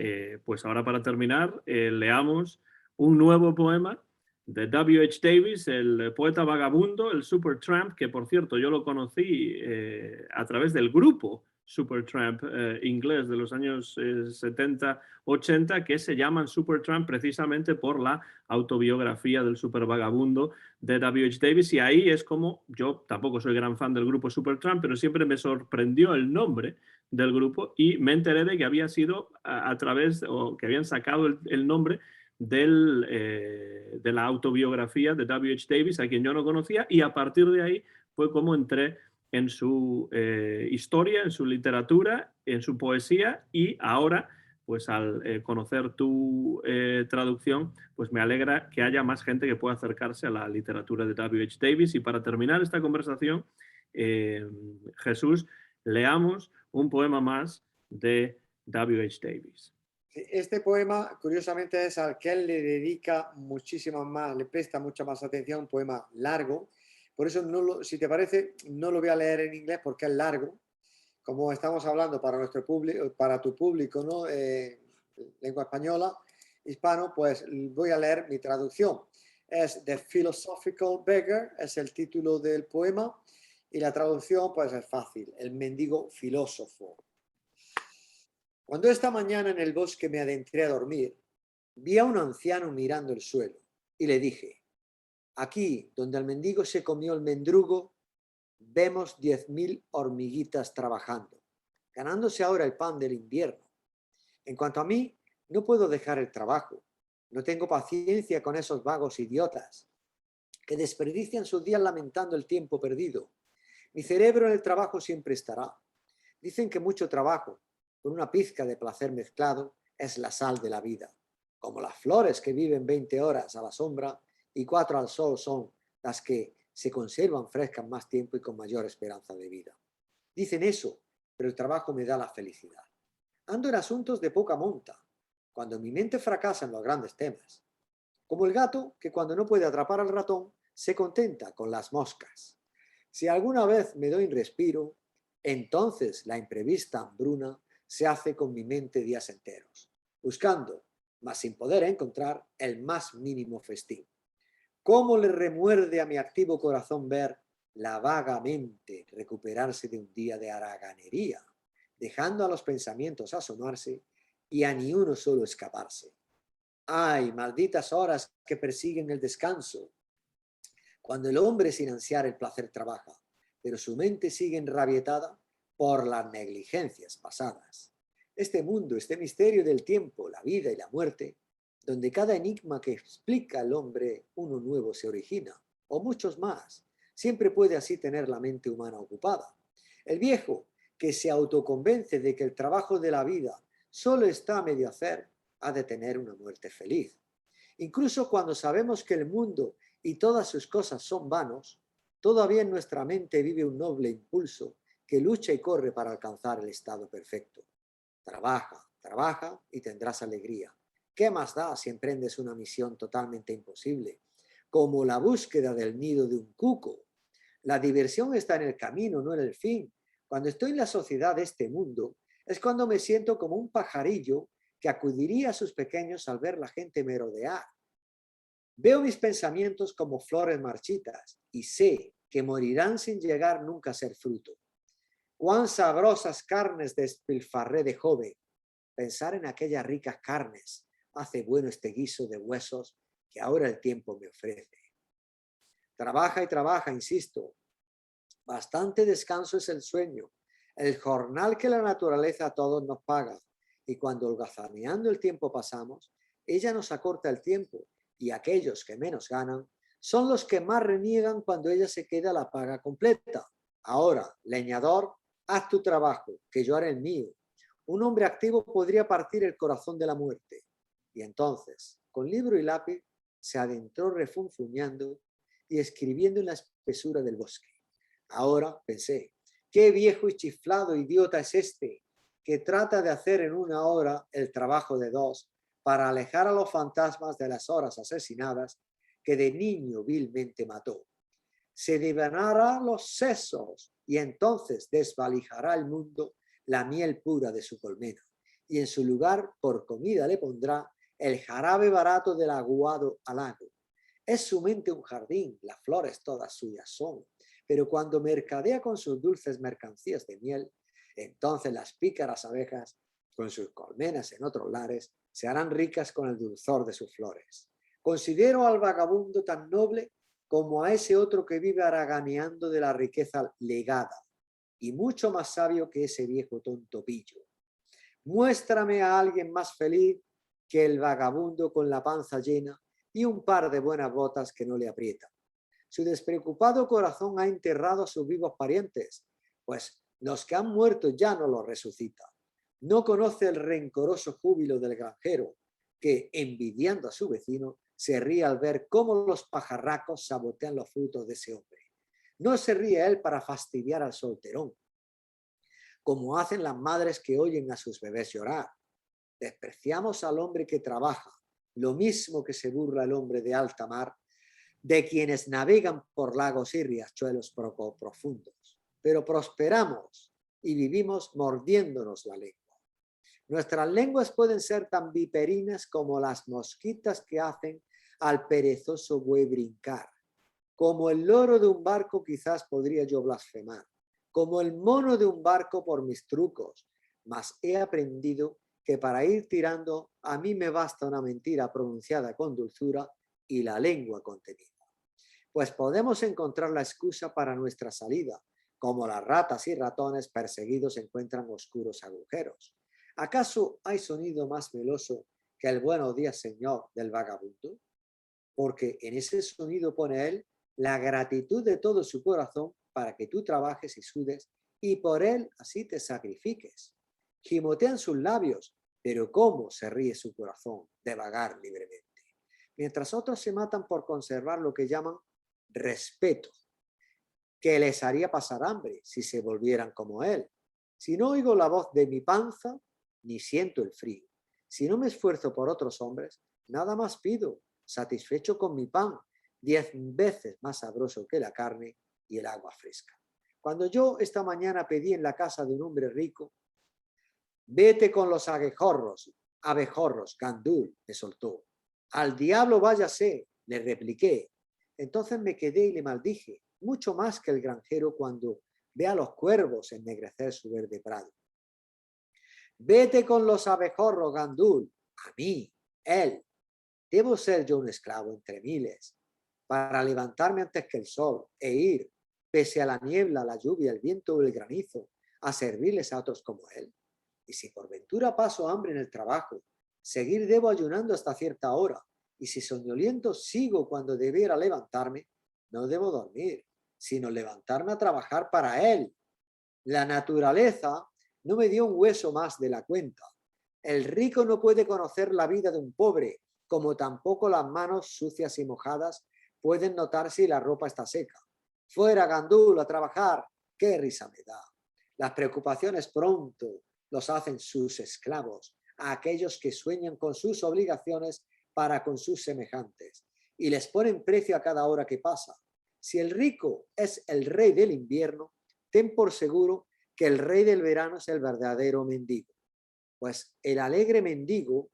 pues ahora para terminar, leamos un nuevo poema de W.H. Davis, el poeta vagabundo, el Supertramp, que por cierto yo lo conocí a través del grupo Supertramp inglés de los años 70, 80, que se llaman Supertramp precisamente por la autobiografía del supervagabundo de W.H. Davis, y ahí es como, yo tampoco soy gran fan del grupo Supertramp, pero siempre me sorprendió el nombre del grupo y me enteré de que había sido a través, o que habían sacado el nombre de la autobiografía de W.H. Davis, a quien yo no conocía, y a partir de ahí fue como entré en su historia, en su literatura, en su poesía, y ahora, pues al conocer tu traducción, pues me alegra que haya más gente que pueda acercarse a la literatura de W.H. Davis. Y para terminar esta conversación, Jesús, leamos un poema más de W.H. Davis. Este poema, curiosamente, es al que él le dedica muchísima más, le presta mucha más atención, un poema largo. Por eso, si te parece, no lo voy a leer en inglés porque es largo. como estamos hablando para nuestro público, para tu público, ¿no? Lengua española, hispano, pues voy a leer mi traducción. Es The Philosophical Beggar, es el título del poema, y la traducción pues es fácil, el mendigo filósofo. Cuando esta mañana en el bosque me adentré a dormir, vi a un anciano mirando el suelo y le dije: aquí, donde el mendigo se comió el mendrugo, vemos 10.000 hormiguitas trabajando, ganándose ahora el pan del invierno. En cuanto a mí, no puedo dejar el trabajo. No tengo paciencia con esos vagos idiotas que desperdician sus días lamentando el tiempo perdido. Mi cerebro en el trabajo siempre estará. Dicen que mucho trabajo, con una pizca de placer mezclado, es la sal de la vida. Como las flores que viven 20 horas a la sombra y 4 al sol son las que se conservan frescas más tiempo y con mayor esperanza de vida. Dicen eso, pero el trabajo me da la felicidad. Ando en asuntos de poca monta, cuando mi mente fracasa en los grandes temas. Como el gato que cuando no puede atrapar al ratón, se contenta con las moscas. Si alguna vez me doy un respiro, entonces la imprevista hambruna se hace con mi mente días enteros, buscando, mas sin poder encontrar, el más mínimo festín. ¿Cómo le remuerde a mi activo corazón ver la vaga mente recuperarse de un día de haraganería, dejando a los pensamientos asomarse y a ni uno solo escaparse? ¡Ay, malditas horas que persiguen el descanso! Cuando el hombre sin ansiar el placer trabaja, pero su mente sigue enrabietada por las negligencias pasadas. Este mundo, este misterio del tiempo, la vida y la muerte, donde cada enigma que explica el hombre uno nuevo se origina, o muchos más, siempre puede así tener la mente humana ocupada. El viejo, que se autoconvence de que el trabajo de la vida solo está a medio hacer, ha de tener una muerte feliz. Incluso cuando sabemos que el mundo y todas sus cosas son vanos, todavía en nuestra mente vive un noble impulso que lucha y corre para alcanzar el estado perfecto. Trabaja, trabaja y tendrás alegría. ¿Qué más da si emprendes una misión totalmente imposible, como la búsqueda del nido de un cuco? La diversión está en el camino, no en el fin. Cuando estoy en la sociedad de este mundo, es cuando me siento como un pajarillo que acudiría a sus pequeños al ver la gente merodear. Veo mis pensamientos como flores marchitas y sé que morirán sin llegar nunca a ser fruto. Cuán sabrosas carnes despilfarré de joven. Pensar en aquellas ricas carnes hace bueno este guiso de huesos que ahora el tiempo me ofrece. Trabaja y trabaja, insisto. Bastante descanso es el sueño, el jornal que la naturaleza a todos nos paga. Y cuando holgazaneando el tiempo pasamos, ella nos acorta el tiempo, y aquellos que menos ganan son los que más reniegan cuando ella se queda la paga completa. Ahora, leñador, haz tu trabajo, que yo haré el mío. Un hombre activo podría partir el corazón de la muerte. Y entonces, con libro y lápiz, se adentró refunfuñando y escribiendo en la espesura del bosque. Ahora, pensé, qué viejo y chiflado idiota es este, que trata de hacer en una hora el trabajo de dos para alejar a los fantasmas de las horas asesinadas que de niño vilmente mató. Se devanará los sesos y entonces desvalijará el mundo la miel pura de su colmena, y en su lugar por comida le pondrá el jarabe barato del aguado halago. Es su mente un jardín, las flores todas suyas son, pero cuando mercadea con sus dulces mercancías de miel, entonces las pícaras abejas, con sus colmenas en otros lares, se harán ricas con el dulzor de sus flores. Considero al vagabundo tan noble como a ese otro que vive haraganeando de la riqueza legada, y mucho más sabio que ese viejo tonto pillo. Muéstrame a alguien más feliz que el vagabundo con la panza llena y un par de buenas botas que no le aprietan. Su despreocupado corazón ha enterrado a sus vivos parientes, pues los que han muerto ya no los resucitan. No conoce el rencoroso júbilo del granjero, que, envidiando a su vecino, se ríe al ver cómo los pajarracos sabotean los frutos de ese hombre. No se ríe él para fastidiar al solterón, como hacen las madres que oyen a sus bebés llorar. Despreciamos al hombre que trabaja, lo mismo que se burla el hombre de alta mar, de quienes navegan por lagos y riachuelos poco profundos. Pero prosperamos y vivimos mordiéndonos la lengua. Nuestras lenguas pueden ser tan viperinas como las mosquitas que hacen al perezoso buey brincar. Como el loro de un barco quizás podría yo blasfemar, como el mono de un barco por mis trucos, mas he aprendido que para ir tirando a mí me basta una mentira pronunciada con dulzura y la lengua contenida. Pues podemos encontrar la excusa para nuestra salida, como las ratas y ratones perseguidos encuentran oscuros agujeros. ¿Acaso hay sonido más meloso que el buenos días, señor, del vagabundo? Porque en ese sonido pone él la gratitud de todo su corazón para que tú trabajes y sudes y por él así te sacrifiques. Gimotean sus labios, pero cómo se ríe su corazón de vagar libremente. Mientras otros se matan por conservar lo que llaman respeto, que les haría pasar hambre si se volvieran como él. Si no oigo la voz de mi panza, ni siento el frío. Si no me esfuerzo por otros hombres, nada más pido, satisfecho con mi pan, 10 veces más sabroso que la carne y el agua fresca. Cuando yo esta mañana pedí en la casa de un hombre rico, vete con los abejorros, gandul, me soltó. Al diablo váyase, le repliqué. Entonces me quedé y le maldije, mucho más que el granjero cuando ve a los cuervos ennegrecer su verde prado. Vete con los abejorros, gandul, a mí, él. Debo ser yo un esclavo entre miles, para levantarme antes que el sol e ir, pese a la niebla, la lluvia, el viento o el granizo, a servirles a otros como él. Y si por ventura paso hambre en el trabajo, seguir debo ayunando hasta cierta hora, y si soñoliento sigo cuando debiera levantarme, no debo dormir, sino levantarme a trabajar para él. La naturaleza no me dio un hueso más de la cuenta. El rico no puede conocer la vida de un pobre, como tampoco las manos sucias y mojadas pueden notar si la ropa está seca. Fuera, gandul, a trabajar. ¡Qué risa me da! Las preocupaciones pronto los hacen sus esclavos, a aquellos que sueñan con sus obligaciones para con sus semejantes, y les ponen precio a cada hora que pasa. Si el rico es el rey del invierno, ten por seguro que el rey del verano es el verdadero mendigo. Pues el alegre mendigo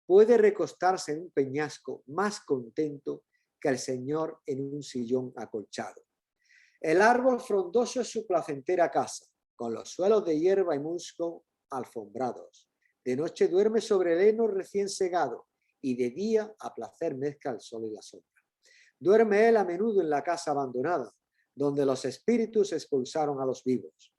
puede recostarse en un peñasco más contento que el señor en un sillón acolchado. El árbol frondoso es su placentera casa, con los suelos de hierba y musgo alfombrados. De noche duerme sobre el heno recién segado y de día a placer mezcla el sol y la sombra. Duerme él a menudo en la casa abandonada, donde los espíritus expulsaron a los vivos.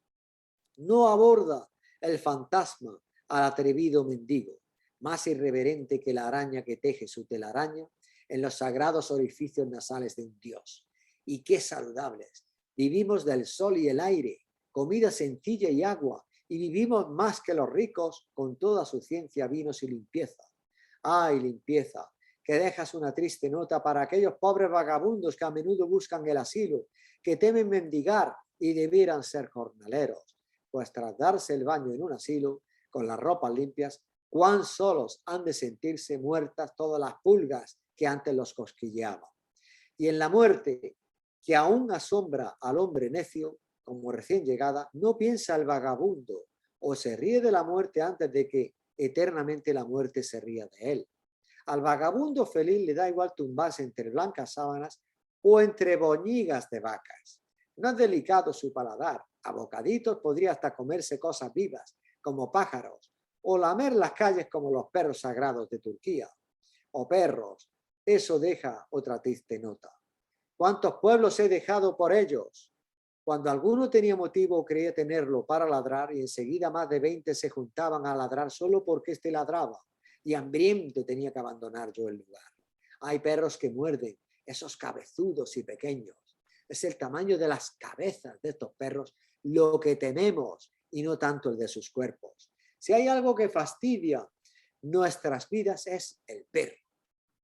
No aborda el fantasma al atrevido mendigo, más irreverente que la araña que teje su telaraña en los sagrados orificios nasales de un dios. Y qué saludables. Vivimos del sol y el aire, comida sencilla y agua, y vivimos más que los ricos con toda su ciencia, vinos y limpieza. ¡Ay, limpieza! Que dejas una triste nota para aquellos pobres vagabundos que a menudo buscan el asilo, que temen mendigar y debieran ser jornaleros, pues tras darse el baño en un asilo, con las ropas limpias, cuán solos han de sentirse muertas todas las pulgas que antes los cosquilleaban. Y en la muerte, que aún asombra al hombre necio, como recién llegada, no piensa el vagabundo, o se ríe de la muerte antes de que eternamente la muerte se ría de él. Al vagabundo feliz le da igual tumbarse entre blancas sábanas o entre boñigas de vacas. No es delicado su paladar, a bocaditos podría hasta comerse cosas vivas, como pájaros, o lamer las calles como los perros sagrados de Turquía. O perros, eso deja otra triste nota. ¿Cuántos pueblos he dejado por ellos? Cuando alguno tenía motivo o creía tenerlo para ladrar, y enseguida más de 20 se juntaban a ladrar solo porque éste ladraba, y hambriento tenía que abandonar yo el lugar. Hay perros que muerden, esos cabezudos y pequeños. Es el tamaño de las cabezas de estos perros lo que tememos y no tanto el de sus cuerpos. Si hay algo que fastidia nuestras vidas es el perro.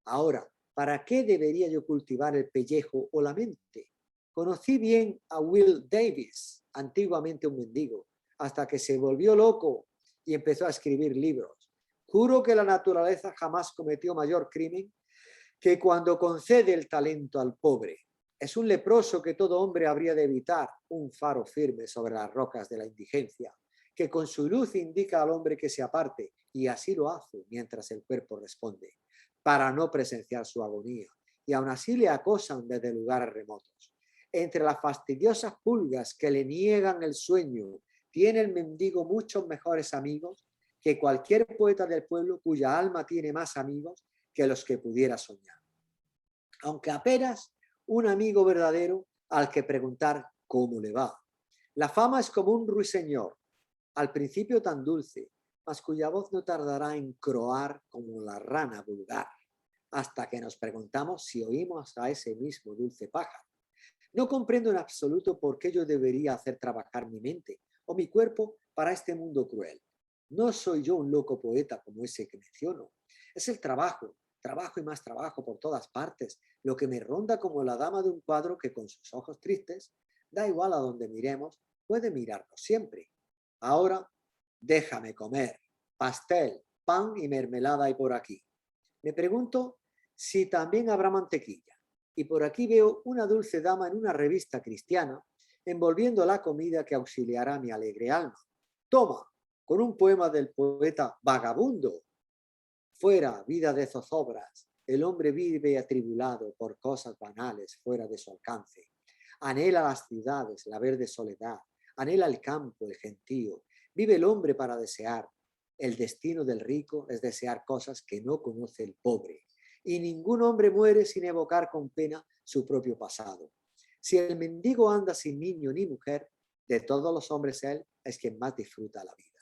Ahora, ¿para qué debería yo cultivar el pellejo o la mente? Conocí bien a Will Davis, antiguamente un mendigo, hasta que se volvió loco y empezó a escribir libros. Juro que la naturaleza jamás cometió mayor crimen que cuando concede el talento al pobre. Es un leproso que todo hombre habría de evitar, un faro firme sobre las rocas de la indigencia, que con su luz indica al hombre que se aparte, y así lo hace mientras el cuerpo responde, para no presenciar su agonía, y aún así le acosan desde lugares remotos. Entre las fastidiosas pulgas que le niegan el sueño, tiene el mendigo muchos mejores amigos que cualquier poeta del pueblo cuya alma tiene más amigos que los que pudiera soñar. Aunque apenas un amigo verdadero al que preguntar cómo le va. La fama es como un ruiseñor, al principio tan dulce, mas cuya voz no tardará en croar como la rana vulgar, hasta que nos preguntamos si oímos a ese mismo dulce pájaro. No comprendo en absoluto por qué yo debería hacer trabajar mi mente o mi cuerpo para este mundo cruel. No soy yo un loco poeta como ese que menciono. Es el trabajo, trabajo y más trabajo por todas partes, lo que me ronda como la dama de un cuadro que con sus ojos tristes, da igual a donde miremos, puede mirarnos siempre. Ahora, déjame comer. Pastel, pan y mermelada hay por aquí. Me pregunto si también habrá mantequilla. Y por aquí veo una dulce dama en una revista cristiana envolviendo la comida que auxiliará mi alegre alma. Toma, con un poema del poeta Vagabundo. Fuera, vida de zozobras, el hombre vive atribulado por cosas banales fuera de su alcance. Anhela las ciudades, la verde soledad, anhela el campo, el gentío. Vive el hombre para desear. El destino del rico es desear cosas que no conoce el pobre. Y ningún hombre muere sin evocar con pena su propio pasado. Si el mendigo anda sin niño ni mujer, de todos los hombres él es quien más disfruta la vida.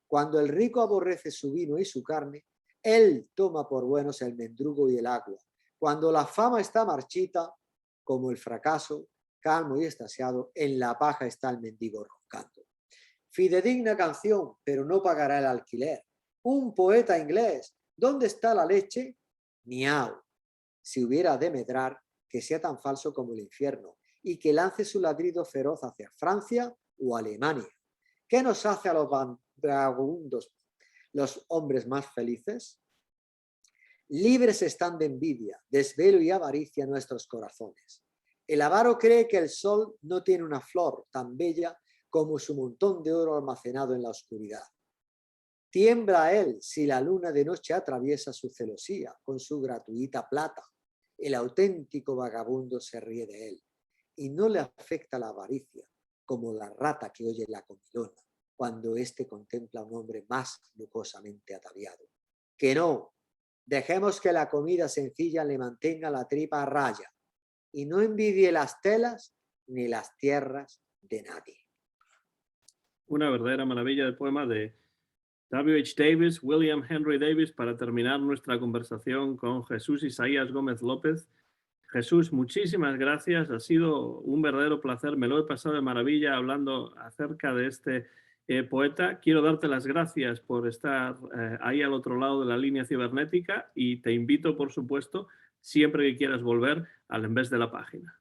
Cuando el rico aborrece su vino y su carne, él toma por buenos el mendrugo y el agua. Cuando la fama está marchita, como el fracaso, calmo y extasiado, en la paja está el mendigo roncando. Fidedigna canción, pero no pagará el alquiler. Un poeta inglés, ¿dónde está la leche? Miau. Si hubiera de medrar, que sea tan falso como el infierno y que lance su ladrido feroz hacia Francia o Alemania. ¿Qué nos hace a los vagabundos los hombres más felices? Libres están de envidia, desvelo y avaricia nuestros corazones. El avaro cree que el sol no tiene una flor tan bella como su montón de oro almacenado en la oscuridad. Tiembla él si la luna de noche atraviesa su celosía con su gratuita plata. El auténtico vagabundo se ríe de él y no le afecta la avaricia como la rata que oye la comilona cuando éste contempla a un hombre más lujosamente ataviado. Que no, dejemos que la comida sencilla le mantenga la tripa a raya y no envidie las telas ni las tierras de nadie. Una verdadera maravilla del poema de W.H. Davis, William Henry Davis, para terminar nuestra conversación con Jesús Isaías Gómez López. Jesús, muchísimas gracias. Ha sido un verdadero placer. Me lo he pasado de maravilla hablando acerca de este poeta. Quiero darte las gracias por estar ahí al otro lado de la línea cibernética y te invito, por supuesto, siempre que quieras volver al En Vez de la Página.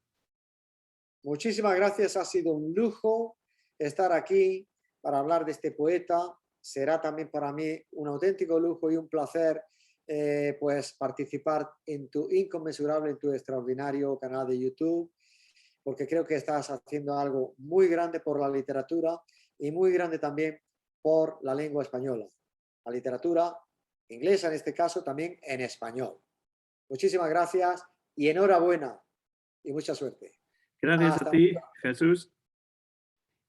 Muchísimas gracias. Ha sido un lujo estar aquí para hablar de este poeta. Será también para mí un auténtico lujo y un placer pues participar en tu inconmensurable, en tu extraordinario canal de YouTube, porque creo que estás haciendo algo muy grande por la literatura y muy grande también por la lengua española. La literatura inglesa, en este caso, también en español. Muchísimas gracias y enhorabuena y mucha suerte. Gracias a Hasta ti, Jesús.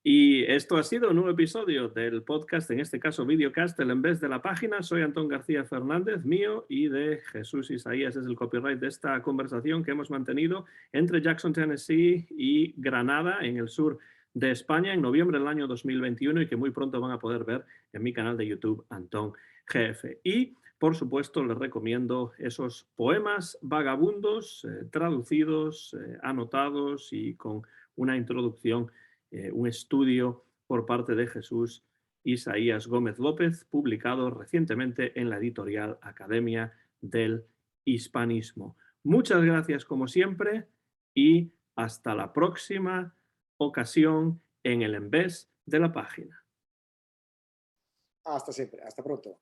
Y esto ha sido un nuevo episodio del podcast, en este caso videocast, el En Vez de la Página. Soy Antón García Fernández, mío, y de Jesús Isaías es el copyright de esta conversación que hemos mantenido entre Jackson, Tennessee y Granada, en el sur de España, en noviembre del año 2021 y que muy pronto van a poder ver en mi canal de YouTube, Antón GF. Y, por supuesto, les recomiendo esos poemas vagabundos, traducidos, anotados y con una introducción, un estudio por parte de Jesús Isaías Gómez López, publicado recientemente en la editorial Academia del Hispanismo. Muchas gracias como siempre y hasta la próxima ocasión en el En Vez de la Página. Hasta siempre, hasta pronto.